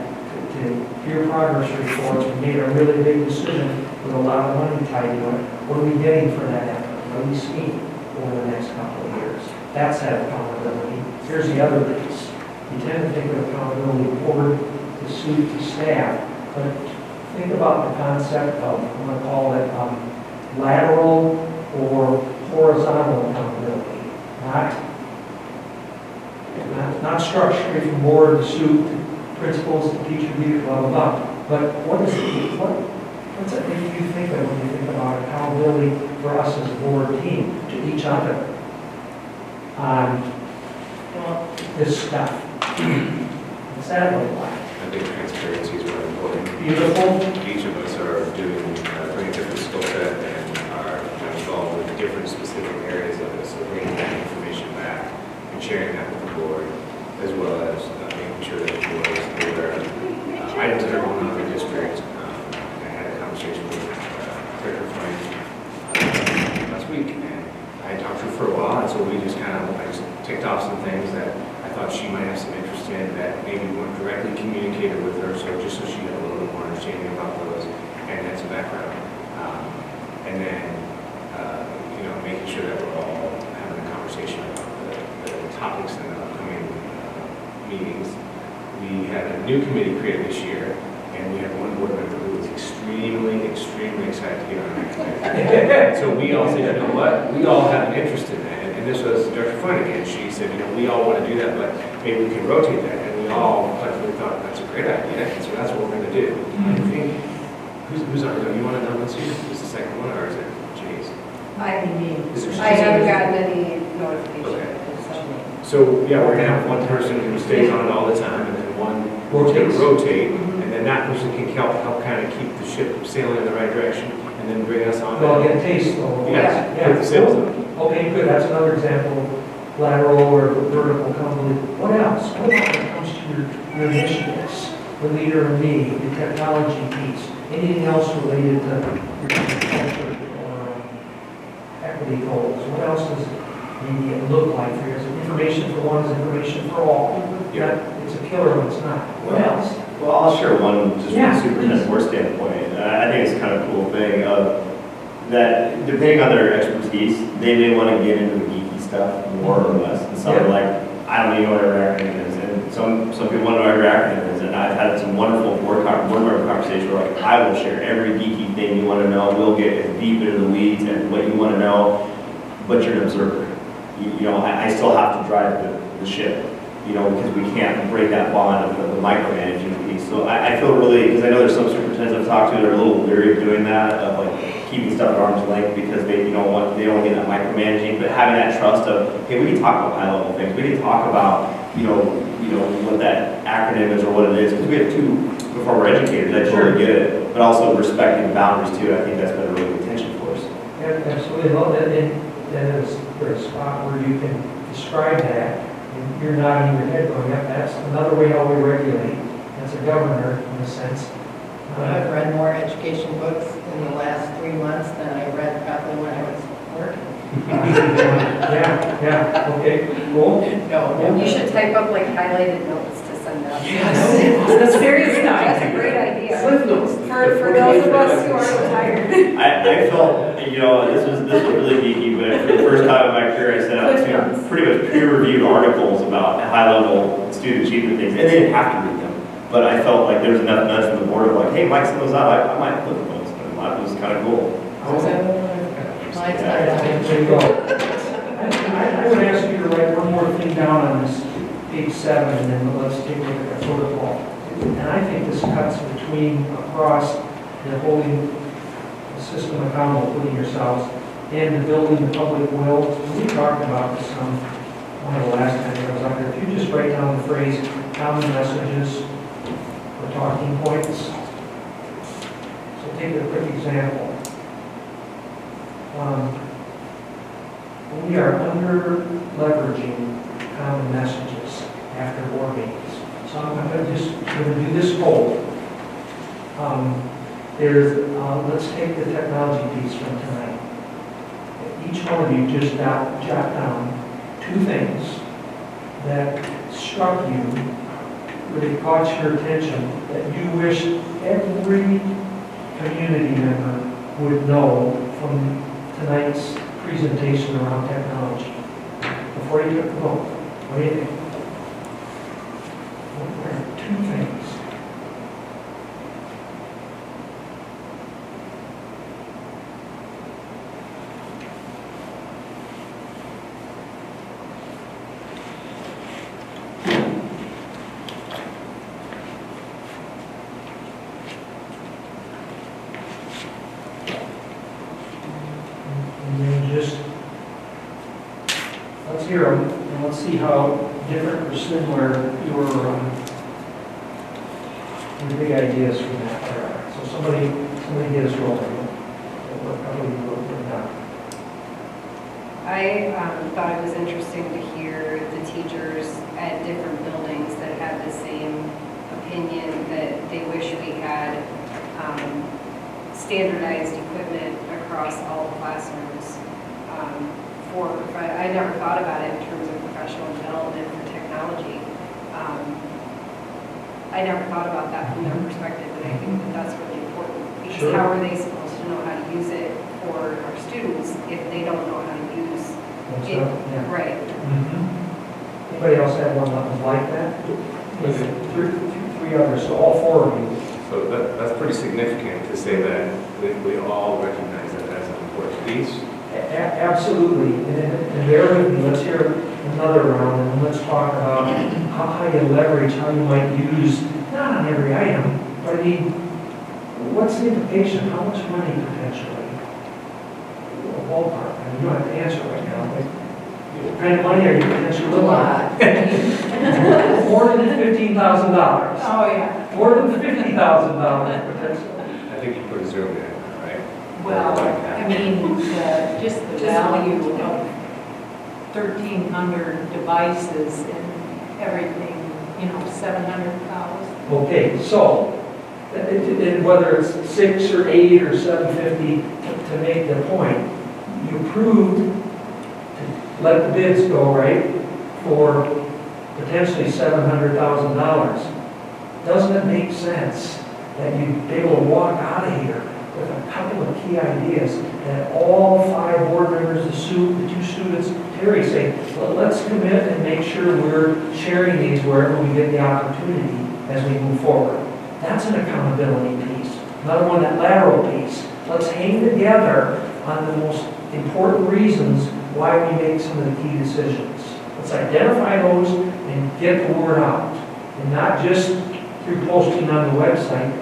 Speaker 16: to hear progress reports? We made a really big decision with a lot of money tied to it. What are we getting for that effort? What are we seeing over the next couple of years? That's that accountability. Here's the other piece. You tend to think of accountability board to suit to staff, but think about the concept of, I'm going to call it lateral or horizontal accountability, not structure from board to suit, principals to teacher, leader, blah, blah, blah. But what's it make you think of when you think about accountability for us as a board team to each other on this stuff? What's that look like?
Speaker 1: I think transparency is really important.
Speaker 16: Beautiful.
Speaker 1: Each of us are bringing a different skill set and are involved with different specific areas of it. So bringing that information back and sharing that with the board, as well as making sure that the board is aware of items that are going on in the district. I had a conversation with Director Frank last week, and I had talked to her for a while, and so I just ticked off some things that I thought she might have some interest in that maybe weren't directly communicated with her, so just so she had a little bit more understanding about those and had some background. And then, making sure that we're all having a conversation about the topics in the upcoming meetings. We had a new committee created this year, and we had one board member who was extremely excited to get on that committee. So we all said, you know what, we all have an interest in that. And this was Director Flanagan. She said, we all want to do that, but maybe we can rotate that. And we all collectively thought that's a great idea, and so that's what we're going to do. I think, who's on, you want to know this year? Is the second one, or is it Jay's?
Speaker 5: I haven't gotten any notification.
Speaker 1: Okay. So, yeah, we're going to have one person who stays on it all the time, and then one who's going to rotate, and then that person can help kind of keep the ship sailing in the right direction, and then bring us on.
Speaker 16: Well, get a taste though.
Speaker 1: Yes,
Speaker 16: Yeah.
Speaker 1: the sales.
Speaker 16: Okay, good, that's another example of lateral or vertical accountability. What else? What about when it comes to your initiatives, the leader and me, the technology piece, anything else related to your culture or equity goals? What else does it look like for you? Is it information for one, is it information for all?
Speaker 1: Yeah.
Speaker 16: It's a killer when it's not. What else?
Speaker 4: Well, I'll share one just
Speaker 16: Yeah,
Speaker 4: from the superintendent board standpoint. I think it's kind of a cool thing of that depending on their expertise, they may want to get into the geeky stuff more or less. And some are like, I don't even know what every acronym is. And some people want to know every acronym is. And I've had some wonderful board member conversations where like, I will share every geeky thing you want to know. We'll get as deep into the weeds and what you want to know, but you're an observer. You know, I still have to drive the ship, you know, because we can't break that bond of the micromanaging piece. So I feel really, because I know there's some superintendents I've talked to that are a little leery of doing that, of like keeping stuff at arm's length because they, you know, they don't get that micromanaging, but having that trust of, hey, we can talk about high level things. We can talk about, you know, what that acronym is or what it is, because we have two former educators, I totally get it, but also respecting the boundaries too. I think that's been a really good tension for us.
Speaker 16: Yeah, absolutely. Well, that is a spot where you can describe that, and you're nodding your head going, yep, that's another way how we regulate. That's a governor in a sense.
Speaker 3: I've read more education books in the last 3 months than I read probably when I was working.
Speaker 16: Yeah, okay, cool.
Speaker 3: No,
Speaker 5: You should type up like highlighted notes to send out.
Speaker 16: That's
Speaker 5: Seriously, that's a great idea. For those of us who are retired.
Speaker 4: I felt, you know, this was really geeky, but for the first time in my career, I sent out two pretty much peer-reviewed articles about high-level student achievement things, and they didn't have to read them. But I felt like there was enough nudge from the board of like, hey, Mike sent those out, I might look at those, and that was kind of cool.
Speaker 16: There you go. I would ask you to write one more thing down on this page 7, and then let's take a look at the protocol. And I think this cuts across the holding the system accountable, putting yourselves, and the building the public will. We talked about this on one of the last times I was out there. If you just write down the phrase common messages or talking points. So take a quick example. We are under leveraging common messages after board meetings. So I'm going to do this poll. Let's take the technology piece from tonight. Each one of you just jot down 2 things that struck you, really caught your attention, that you wish every community member would know from tonight's presentation around technology. Before you took the vote, what do you think? What are 2 things? Let's hear them, and let's see how different or similar your big ideas from that are. So somebody get us rolling.
Speaker 5: I thought it was interesting to hear the teachers at different buildings that had the same opinion that they wish we had standardized equipment across all the classrooms. I never thought about it in terms of professional development for technology. I never thought about that from their perspective, and I think that that's really important. Because
Speaker 16: Sure.
Speaker 5: How are they supposed to know how to use it for our students if they don't know how to use it?
Speaker 16: Yeah.
Speaker 5: Right.
Speaker 16: Anybody else have one that was like that? Three others, so all 4 of you.
Speaker 1: So that's pretty significant to say that we all recognize that as an important piece.
Speaker 16: Absolutely, and bear with me, let's hear another round, and then let's talk about how you leverage, how you might use, not on every item, but I mean, what's the implication, how much money potentially? A ballpark, I mean, you don't have to answer right now, but what kind of money are you potentially looking at? More than $15,000.
Speaker 2: Oh, yeah.
Speaker 16: More than $50,000 potentially.
Speaker 1: I think you put a zero in it, right?
Speaker 2: Well, I mean, just the value of 1,300 devices and everything, you know, 700,000.
Speaker 16: Okay, so, whether it's 6 or 8 or 750, to make the point, you approved to let the bids go, right, for potentially $700,000. Doesn't it make sense that you'd be able to walk out of here with a couple of key ideas, and all 5 board members, the 2 students, Terry say, well, let's commit and make sure we're sharing these wherever we get the opportunity as we move forward. That's an accountability piece. Another one, that lateral piece. Let's hang together on the most important reasons why we make some of the key decisions. Let's identify those and get the word out. And not just through posting on the website.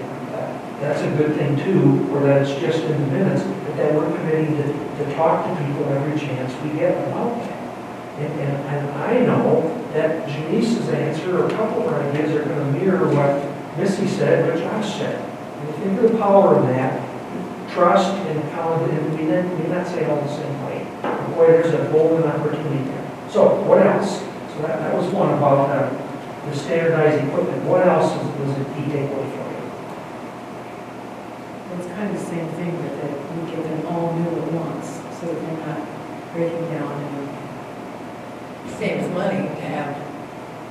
Speaker 16: That's a good thing too, or that it's just in the minutes, but that we're committing to talk to people every chance we get about that. And I know that Janice's answer, or a couple of her ideas, are going to mirror what Missy said, what Josh said. And I think the power of that, trust and accountability, we may not say it all the same way. But boy, there's a golden opportunity there. So what else? So that was one about the standardized equipment. What else was a key takeaway for you?
Speaker 6: It's kind of the same thing with it, we give them all new at once, so that they're not breaking down and.
Speaker 3: Saves money to have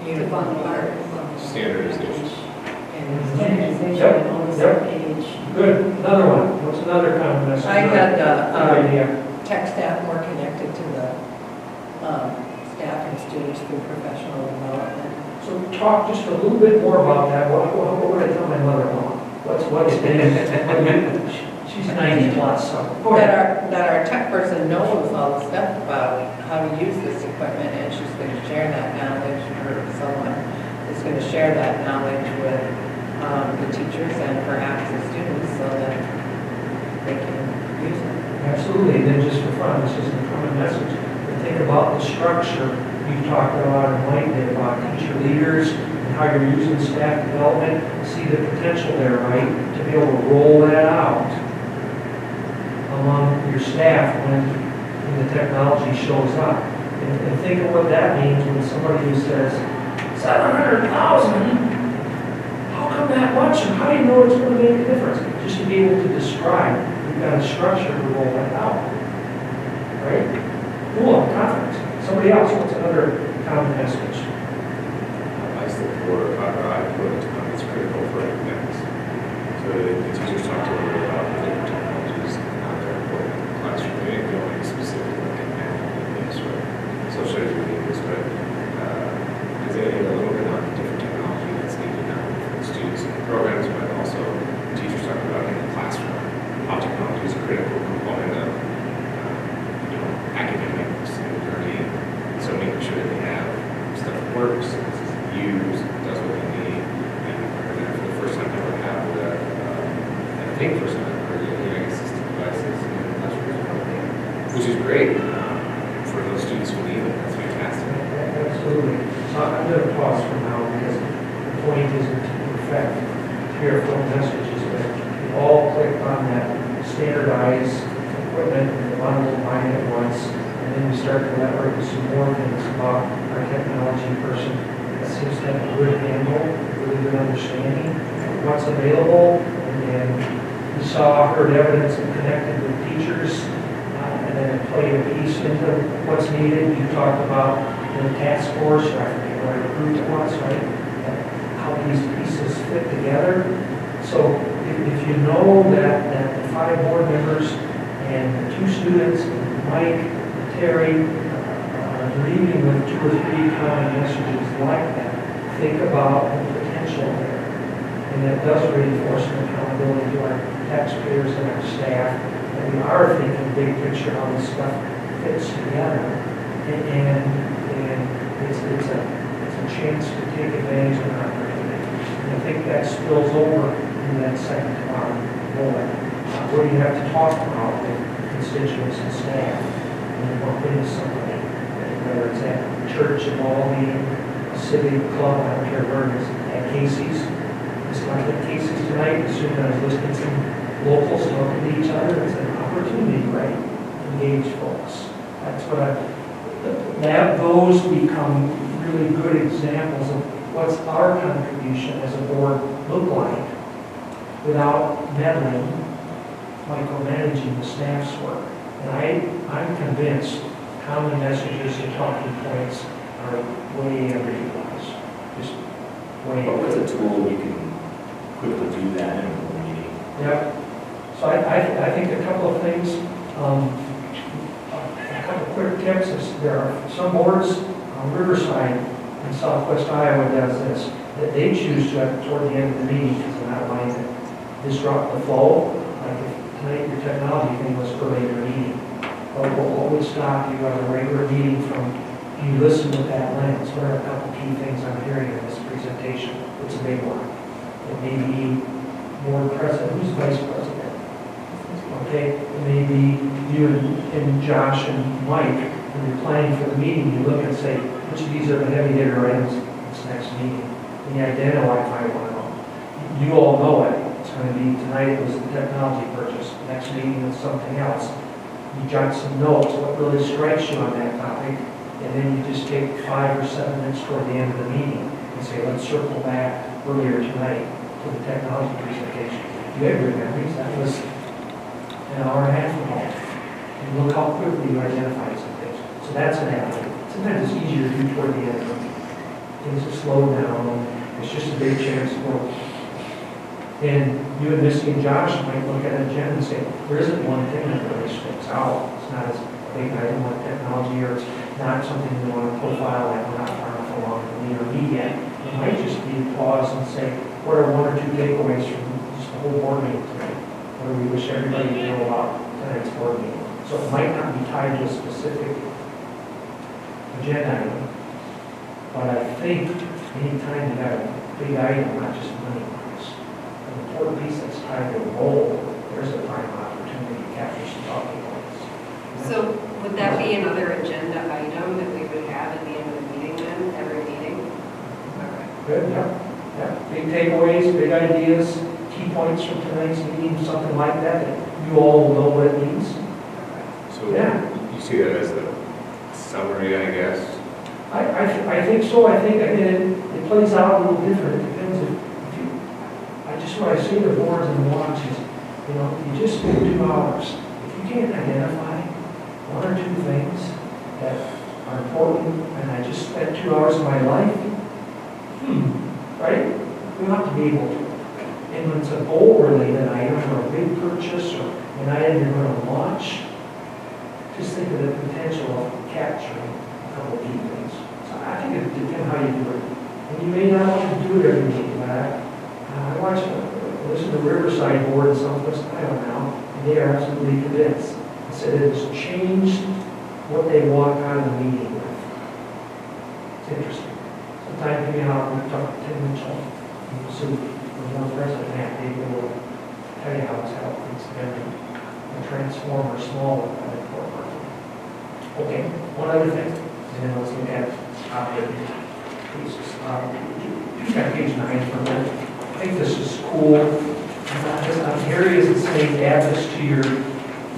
Speaker 3: uniform parts.
Speaker 11: Standardization.
Speaker 6: And standardization on the same page.
Speaker 16: Good. Another one. What's another common message?
Speaker 3: I had
Speaker 16: Good idea.
Speaker 3: tech staff more connected to the staff and students through professional development.
Speaker 16: So talk just a little bit more about that. What would I tell my mother-in-law? What's she's 90 plus, so. Go ahead.
Speaker 3: That our tech person knows all the stuff about how to use this equipment, and she's going to share that knowledge, or someone is going to share that knowledge with the teachers and perhaps the students so that they can use it.
Speaker 16: Absolutely. And then just for fun, this isn't a common message, but think about the structure you've talked about and Mike did about teacher leaders and how you're using staff development, see the potential there, right, to be able to roll that out among your staff when the technology shows up. And think of what that means when somebody who says, 700,000, how come that much, and how do you know it's going to make a difference? Just to be able to describe, we've got a structure to roll that out. Right? Cool, conference. Somebody else, what's another common message?
Speaker 11: I still for I put it's critical for academics. So the teachers talk to them about the different technologies and how they're important in the classroom. They didn't go into specific like in math and this or social studies or this, but because they a little bit on the different technology that's needed now for the students and the programs, but also the teachers talking about in the classroom how technology is a critical component of academics and learning. So making sure that they have stuff that works, used, does what they need, and for the first time ever have and I think first time ever hearing assistive devices in the classroom, which is great for those students who need it. That's fantastic.
Speaker 16: Absolutely. So I'm going to pause for now because the point isn't to perfect 3 or 4 messages, but we all click on that standardized equipment and bundle and buy it at once, and then we start to elaborate with some more things about our technology person that seems to have a good handle, really good understanding of what's available, and we saw, heard evidence and connected with teachers, and then it played a piece into what's needed. You talked about the task force, or I forget what group it was, right? How these pieces fit together. So if you know that the 5 board members and the 2 students, Mike, Terry, are leaving with 2 or 3 common messages like that, think about the potential there. And that does reinforce an accountability to our taxpayers and our staff, that we are thinking big picture how this stuff fits together. And it's a chance to take advantage of an opportunity. And I think that spills over into that second bullet, where you have to talk about with constituents and staff, and then bump into somebody, whether it's at church, a ball meeting, a civic club, I don't care where it is, at Casey's. It's like at Casey's tonight, as soon as I was listening to some locals talking to each other, it's an opportunity, right? Engage folks. That's what those become really good examples of what's our contribution as a board look like without meddling, micromanaging the staff's work. And I'm convinced common messages and talking points are way underutilized. Just way.
Speaker 15: But with a tool, you can quickly do that in a board meeting.
Speaker 16: Yep. So I think a couple of things, a couple of quick tips is there are some boards on Riverside in southwest Iowa does this, that they choose to, toward the end of the meeting, because they're not wanting to disrupt the flow. Like if tonight your technology thing was early in the meeting. But what would stop you at a regular meeting from, you listen with that lens? What are a couple key things I'm hearing in this presentation? It's a big one. It may be board president, who's vice president? Okay, it may be you and Josh and Mike, when you're planning for the meeting, you look and say, which of these are the heavy hitter items this next meeting? And you identify one of them. You all know it. It's going to be, tonight it was the technology purchase, next meeting is something else. You jot some notes, what really strikes you on that topic, and then you just take 5 or 7 minutes toward the end of the meeting and say, let's circle back earlier tonight to the technology presentation. You have good memories, that was an hour and a half ago. And look how quickly you identified some things. So that's an avenue. Sometimes it's easier to do toward the end of the meeting. Things are slowed down, it's just a big chance to work. And you and Misty and Josh might look at an agenda and say, there isn't one thing that really sticks out. It's not as big an item like technology, or it's not something we want to profile like we're not far enough along in the yet. It might just be to pause and say, what are 1 or 2 takeaways from just the whole board meeting tonight? What do we wish everybody to know about tonight's board meeting? So it might not be tied to a specific agenda item, but I think anytime you have a big item, not just money-wise, an important piece that's tied to a goal, there's a prime opportunity to capture some talking points.
Speaker 5: So would that be another agenda item that we would have at the end of the meeting then, every meeting? Okay.
Speaker 16: Good, yeah. Big takeaways, big ideas, key points from tonight's meeting, something like that, that you all will know what it means.
Speaker 1: So
Speaker 16: Yeah.
Speaker 1: you see that as the summary, I guess?
Speaker 16: I think so. I think, again, it plays out a little different. It depends if you, I just, what I see the boards and watch is, you just spend 2 hours. If you can't identify 1 or 2 things that are important, and I just spent 2 hours of my life, right? We have to be able to. And when it's a goal-related item or a big purchase or an item you're going to launch, just think of the potential of capturing a couple of key things. So I think it depends how you do it. And you may not want to do it every meeting, but I watch, listen to Riverside Board in Southwest Iowa now, and they are absolutely convinced. They said it has changed what they walk out of the meeting with. It's interesting. Sometimes maybe I'll talk to Tim Mitchell, so the one president, Matt, they will tell you how it's helped things together. A transformer, small one, but important. Okay, one other thing, and then let's look at operating pieces. You've got page 9 for a minute. I think this is cool. Harry isn't saying add this to your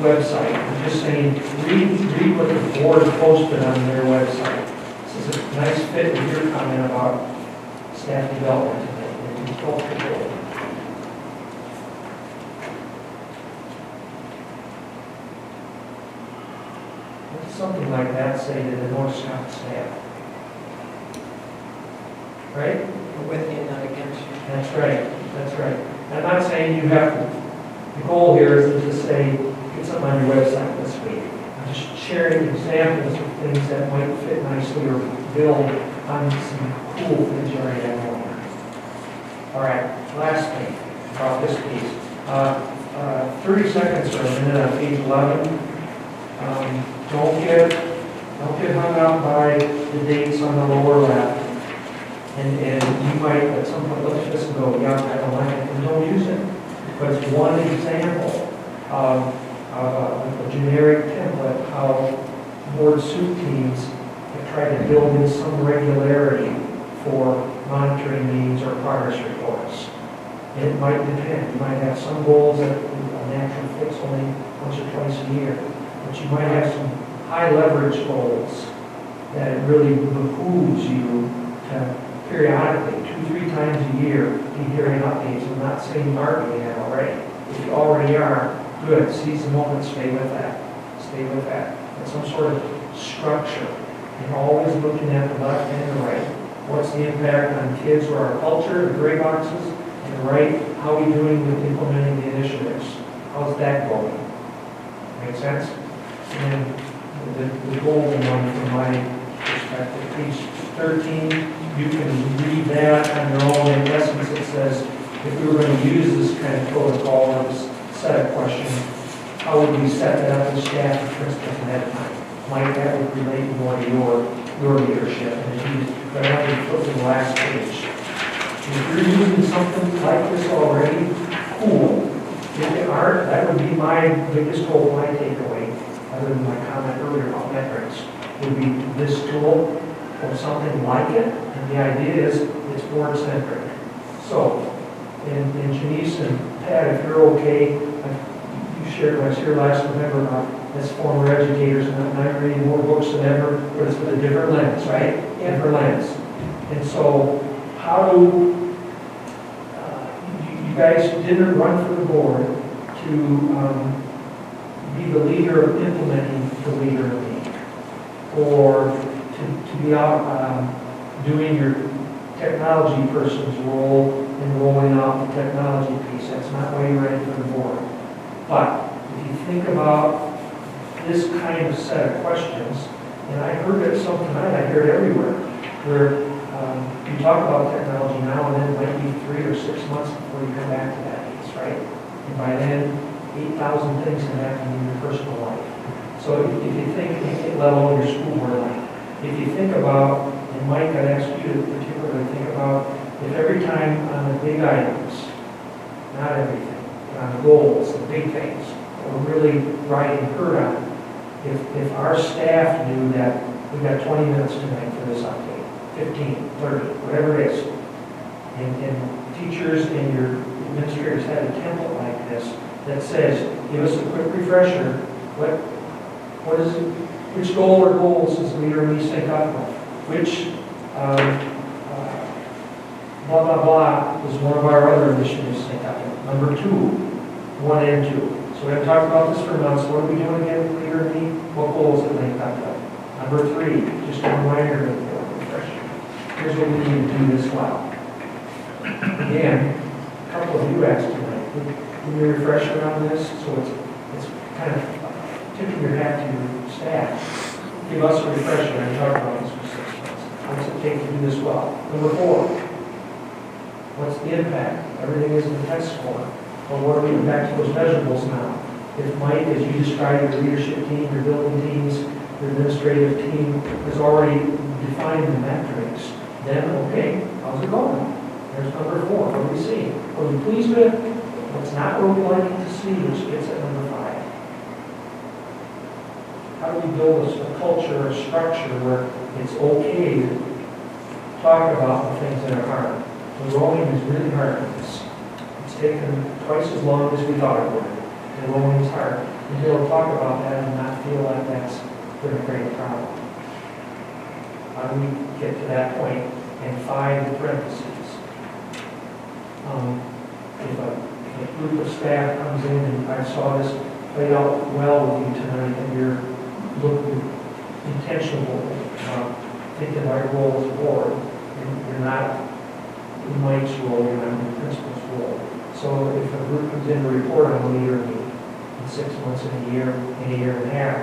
Speaker 16: website. I'm just saying read what the board posted on their website. This is a nice fit with your comment about staff development and culture building. Something like that say to the North South staff. Right?
Speaker 3: With you, not against you.
Speaker 16: That's right, that's right. I'm not saying you have to, the goal here is to say, get something on your website this week. I'm just sharing examples of things that might fit nicely or build on some cool things you already have going on. All right, last thing about this piece. 30 seconds or a minute on page 11. Don't get hung up by the dates on the lower left. And you might at some point look at this and go, yeah, I don't like it, and don't use it. But it's one example of a generic template, how board soup teams have tried to build in some regularity for monitoring meetings or progress reports. And it might depend. You might have some goals that a natural fix only once or twice a year. But you might have some high leverage goals that it really behooves you to periodically, 2-3 times a year, be hearing updates. I'm not saying you are doing that already. If you already are, good. Seize the moment, stay with that. Stay with that. And some sort of structure. And always looking at the left and the right. What's the impact on kids or our culture, the gray boxes, and the right, how are we doing with implementing the initiatives? how's that going? Make sense? And the golden one from my perspective, page 13, you can read that on your own. In essence, it says, if we were going to use this kind of protocol or this set of questions, how would we set that up with staff and principals ahead of time? Mike, that would relate more to your leadership. And if you, but I want you to flip to the last page. If you're using something like this already, cool. If you aren't, that would be my biggest goal, my takeaway, other than my comment earlier about metrics, would be this tool or something like it. And the idea is it's board centric. So, and Janice and Pat, if you're okay, you shared when I was here last November about as former educators and I'm reading more books than ever, but it's with a different lens, right?
Speaker 3: Yeah.
Speaker 16: Different lens. And so, how do you guys didn't run for the board to be the leader of implementing the leader of me, or to be out doing your technology person's role and rolling out the technology piece. That's not why you ran for the board. But if you think about this kind of set of questions, and I heard it some tonight, I hear it everywhere, where you talk about technology now and then it might be 3 or 6 months before you come back to that piece, right? And by then, 8,000 things can happen in your personal life. So if you think, let alone your school board life, if you think about, and Mike, I'd ask you to particularly think about, if every time on the big items, not everything, but on the goals, the big things, that we're really riding herd on, if our staff knew that we've got 20 minutes tonight for this update, 15, 30, whatever it is, and teachers and your administrators had a template like this that says, give us a quick refresher, what is it, which goal or goals is the leader of me sync up with? Which blah, blah, blah is one of our other initiatives sync up with? Number 2, 1 and 2. So we haven't talked about this for months. What are we doing again with leader of me? What goals that link up with? Number 3, just a reminder of the refresher. Here's what we need to do this well. Again, a couple of you asked tonight, give me a refresher on this, so it's kind of tipping your hat to your staff. Give us a refresher and talk about this for 6 months. How does it take to do this well? Number 4, what's the impact? Everything is in the test score. Well, what are we back to those measurables now? If Mike, as you described, your leadership team, your building teams, your administrative team has already defined the metrics, then okay, how's it going? There's number 4. What are we seeing? Are we pleased with? What's not what we like to see, which gets at number 5. How do we build a culture or structure where it's okay to talk about the things that are hard? The rowing is really hard on this. It's taken twice as long as we thought it would. The rowing is hard. And we'll talk about that and not feel like that's been a great problem. How do we get to that point? And 5, the parentheses. If a group of staff comes in, and I saw this play out well with you tonight, and you're looking intentional about thinking about your role as a board, and you're not in Mike's role, you're not in the principal's role. So if a group comes in to report on a leader in 6 months, in a year and a half,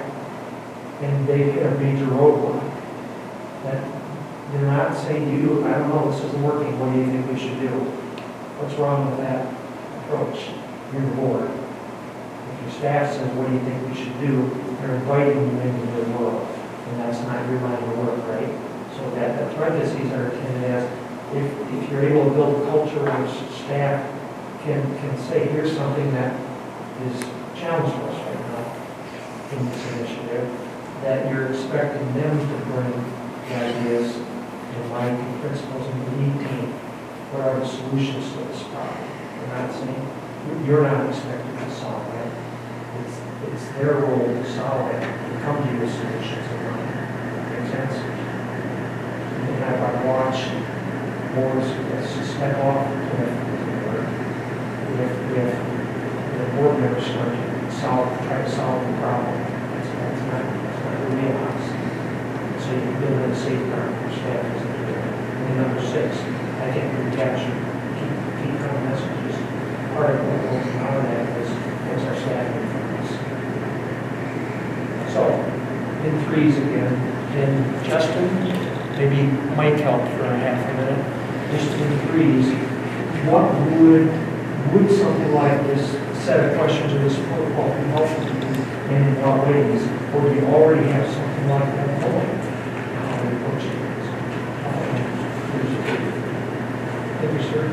Speaker 16: and they hit a major roadblock, that they're not saying to you, I don't know, this isn't working, what do you think we should do? What's wrong with that approach? You're the board. If your staff says, what do you think we should do? They're inviting you into their world, and that's not your line of work, right? So that the parentheses are intended as, if you're able to build a culture where staff can say, here's something that is a challenge for us right now in this initiative, that you're expecting them to bring the ideas and Mike and principals and the lead team. What are the solutions to this problem? We're not saying, you're not expected to solve it. It's their role to solve it and come to your solutions in mind. Makes sense? And have our watch boards step off if the board members start to try to solve the problem. That's not the wheelhouse. So you can build in a safeguard for staff. And number 6, I think we capture key messages. Part of what goes out of that is as our staff increase. So, in threes again, and Justin, maybe Mike help for a half a minute, just in threes, what would something like this set of questions or this protocol be helpful to you, and in what ways? Or do you already have something like that going? How we approach it? Thank you, sir.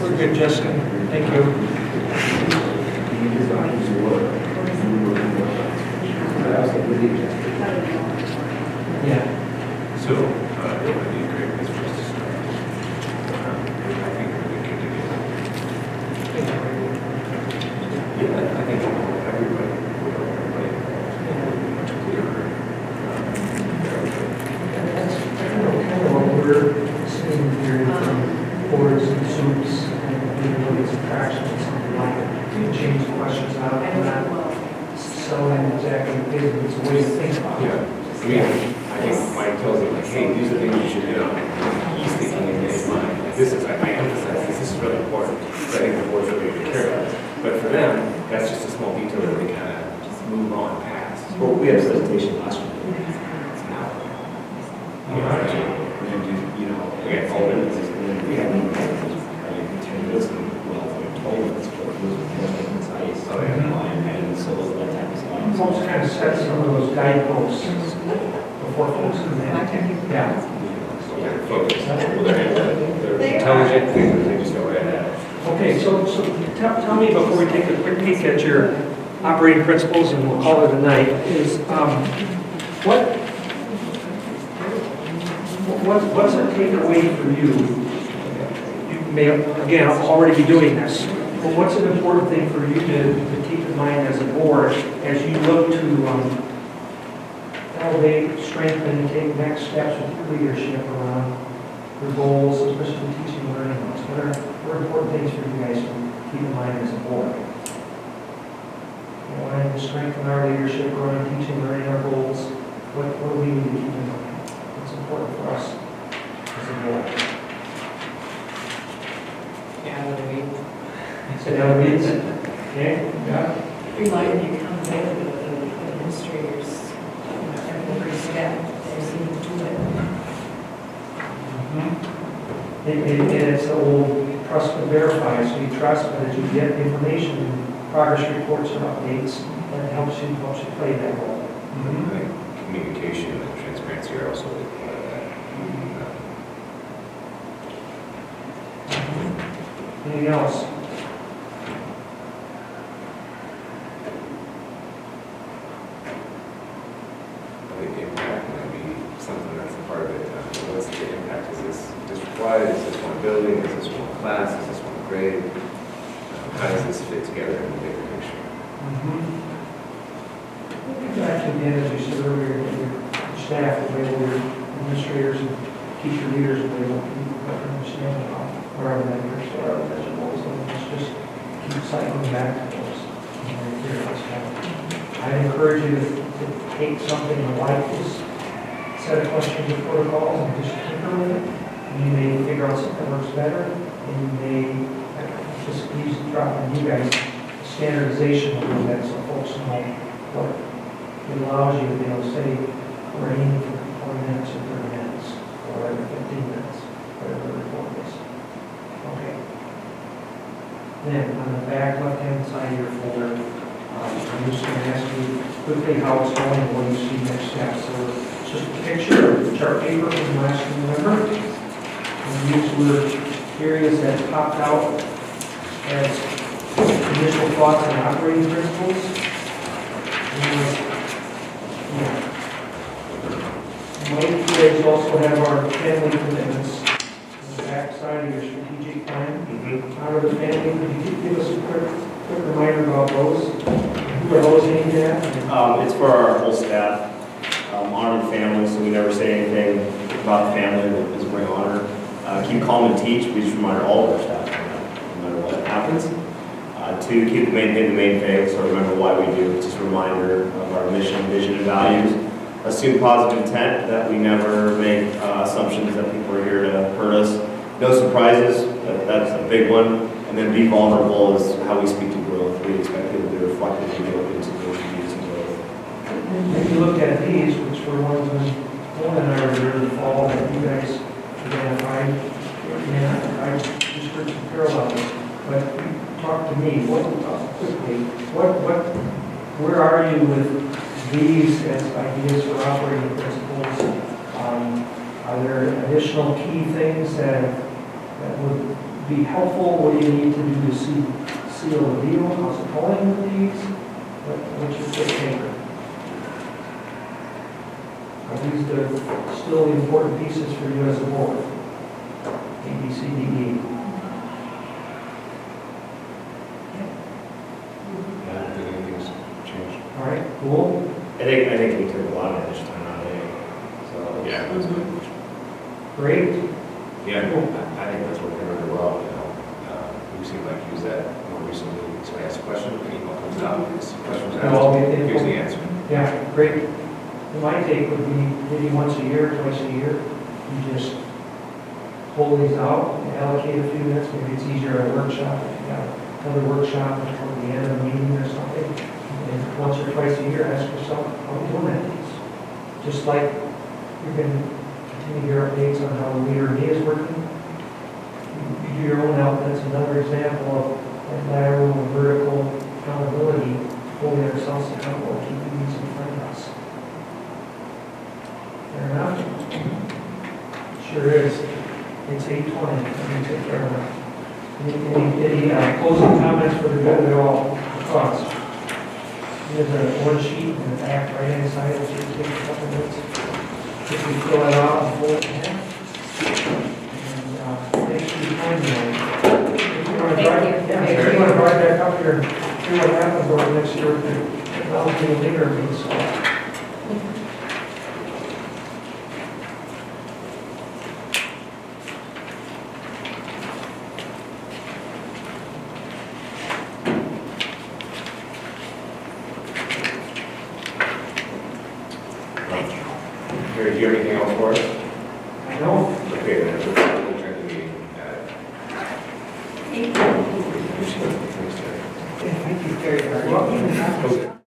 Speaker 16: We're good, Justin. Thank you. Yeah.
Speaker 1: So, it would be a great place for us to start. I think we can do it. Yeah, I think everybody much clearer.
Speaker 16: That's kind of what we're seeing here from boards and soups and these attractions and something like that. You can change the questions out and not sell them exactly what it is. It's a way to think about it.
Speaker 1: Yeah, I mean, I think Mike tells them like, hey, these are things you should do. He's thinking in his mind, like, this is, I emphasize this is really important. So I think the board's really going to care about it. But for them, that's just a small detail that they kind of just move on past.
Speaker 15: Well, we had a presentation last week.
Speaker 1: We had 4 minutes.
Speaker 15: We had 10 minutes and, well, 12 minutes, but it was more concise.
Speaker 1: Oh, yeah.
Speaker 15: And so those that type of stuff.
Speaker 16: Folks kind of set some of those guideposts before folks come in. Yeah.
Speaker 1: They're focused. Well, they're intelligent, they just go right at it.
Speaker 16: Okay, so tell me before we take a quick peek at your operating principles and we'll call it a night, is what's a takeaway for you? You may, again, already be doing this, but what's an important thing for you to keep in mind as a board as you look to elevate, strengthen, and take next steps with your leadership around your goals, especially teaching and learning? What are important things for you guys to keep in mind as a board? Wanting to strengthen our leadership, growing, teaching, learning our goals. What do we need to keep in mind? What's important for us as a board? Sit down and read. Okay, yeah.
Speaker 6: Rely on the accountability of the administrators, every step, there's need to do it.
Speaker 16: And it's the old trust but verify, so you trust, but as you get information, progress reports or updates, that helps you play that role.
Speaker 1: I think communication and transparency are also a big part of that.
Speaker 16: Anything else?
Speaker 1: I think the impact might be something that's a part of it. What's the impact? Is this district-wide? Is this one building? Is this one class? Is this one grade? How does this fit together in the bigger picture?
Speaker 16: Actually, Dan, as you said earlier, your staff, the way your administrators and teacher leaders, the way you understand about wherever that your start vegetables, and let's just keep cycling back to those. I encourage you to take something like this set of questions or protocols and just tinker with it. You may figure out something that works better, and you may just use drop in you guys standardization a little bit so folks know what it allows you to be able to say, we're aiming for 20 minutes or 30 minutes, or every 15 minutes, whatever the report is. Okay. Then on the back left-hand side of your folder, I'm just going to ask you quickly how it's going and what you see next steps. So it's just a picture of the chart paper from last November. And these were areas that popped out as initial thoughts and operating principles. Mike, you guys also have our family commitments on the back side of your strategic plan. Out of the family, could you give us a quick reminder about those? Who are those aimed at?
Speaker 4: It's for our whole staff, honor the family, so we never say anything about the family that doesn't bring honor. Keep calm and teach, we just remind all of our staff, no matter what happens. Two, keep the main thing the main thing, so remember why we do. It's just a reminder of our mission, vision, and values. Assume positive intent, that we never make assumptions that people are here to hurt us. No surprises, that's a big one. And then be vulnerable is how we speak to growth. We expect people to be reflective and go into those views and growth.
Speaker 16: If you look at these, which were ones when Dawn and I were there in the fall, that you guys identified, and I just heard some parallels. But talk to me, where are you with these as ideas for operating principles? Are there additional key things that would be helpful? What do you need to do to seal the deal? How's it going with these? What's your quick take? Are these still the important pieces for you as a board? A, B, C, D, E.
Speaker 11: I don't think anything's changed.
Speaker 16: All right, cool.
Speaker 4: I think we took a lot of extra time out of it. So
Speaker 11: Yeah, that's good.
Speaker 16: Great.
Speaker 11: Yeah, I think that's working really well, you know. We seem like use that more recently, so I ask a question, an email comes out, this question's
Speaker 16: And all the
Speaker 11: asked, here's
Speaker 16: info.
Speaker 11: the answer.
Speaker 16: Yeah, great. And my take would be maybe once a year, twice a year, you just pull these out, and allocate a few minutes, maybe it's easier at a workshop, if you got another workshop toward the end of the meeting or something. And once or twice a year, ask yourself, how are we doing at these? Just like you can continue your updates on how the leader me is working. You do your own out, that's another example of that lateral and vertical accountability, holding ourselves accountable, keeping these in front of us. Fair enough? Sure is. It's 8:20, let me take care of that. Any closing comments for the good of it all? Thoughts? There's a one sheet in the back right-hand side, which will take a couple minutes. If we fill it out and pull it in. And thanks for your time tonight. If you want to drive back up here, see what happens over the next year or two. Technology will later be solved.
Speaker 11: Gary, do you have anything else for us?
Speaker 16: I know.
Speaker 11: Okay, then, let's adjourn the meeting.
Speaker 3: Thank you very much.
Speaker 16: Thank you very much.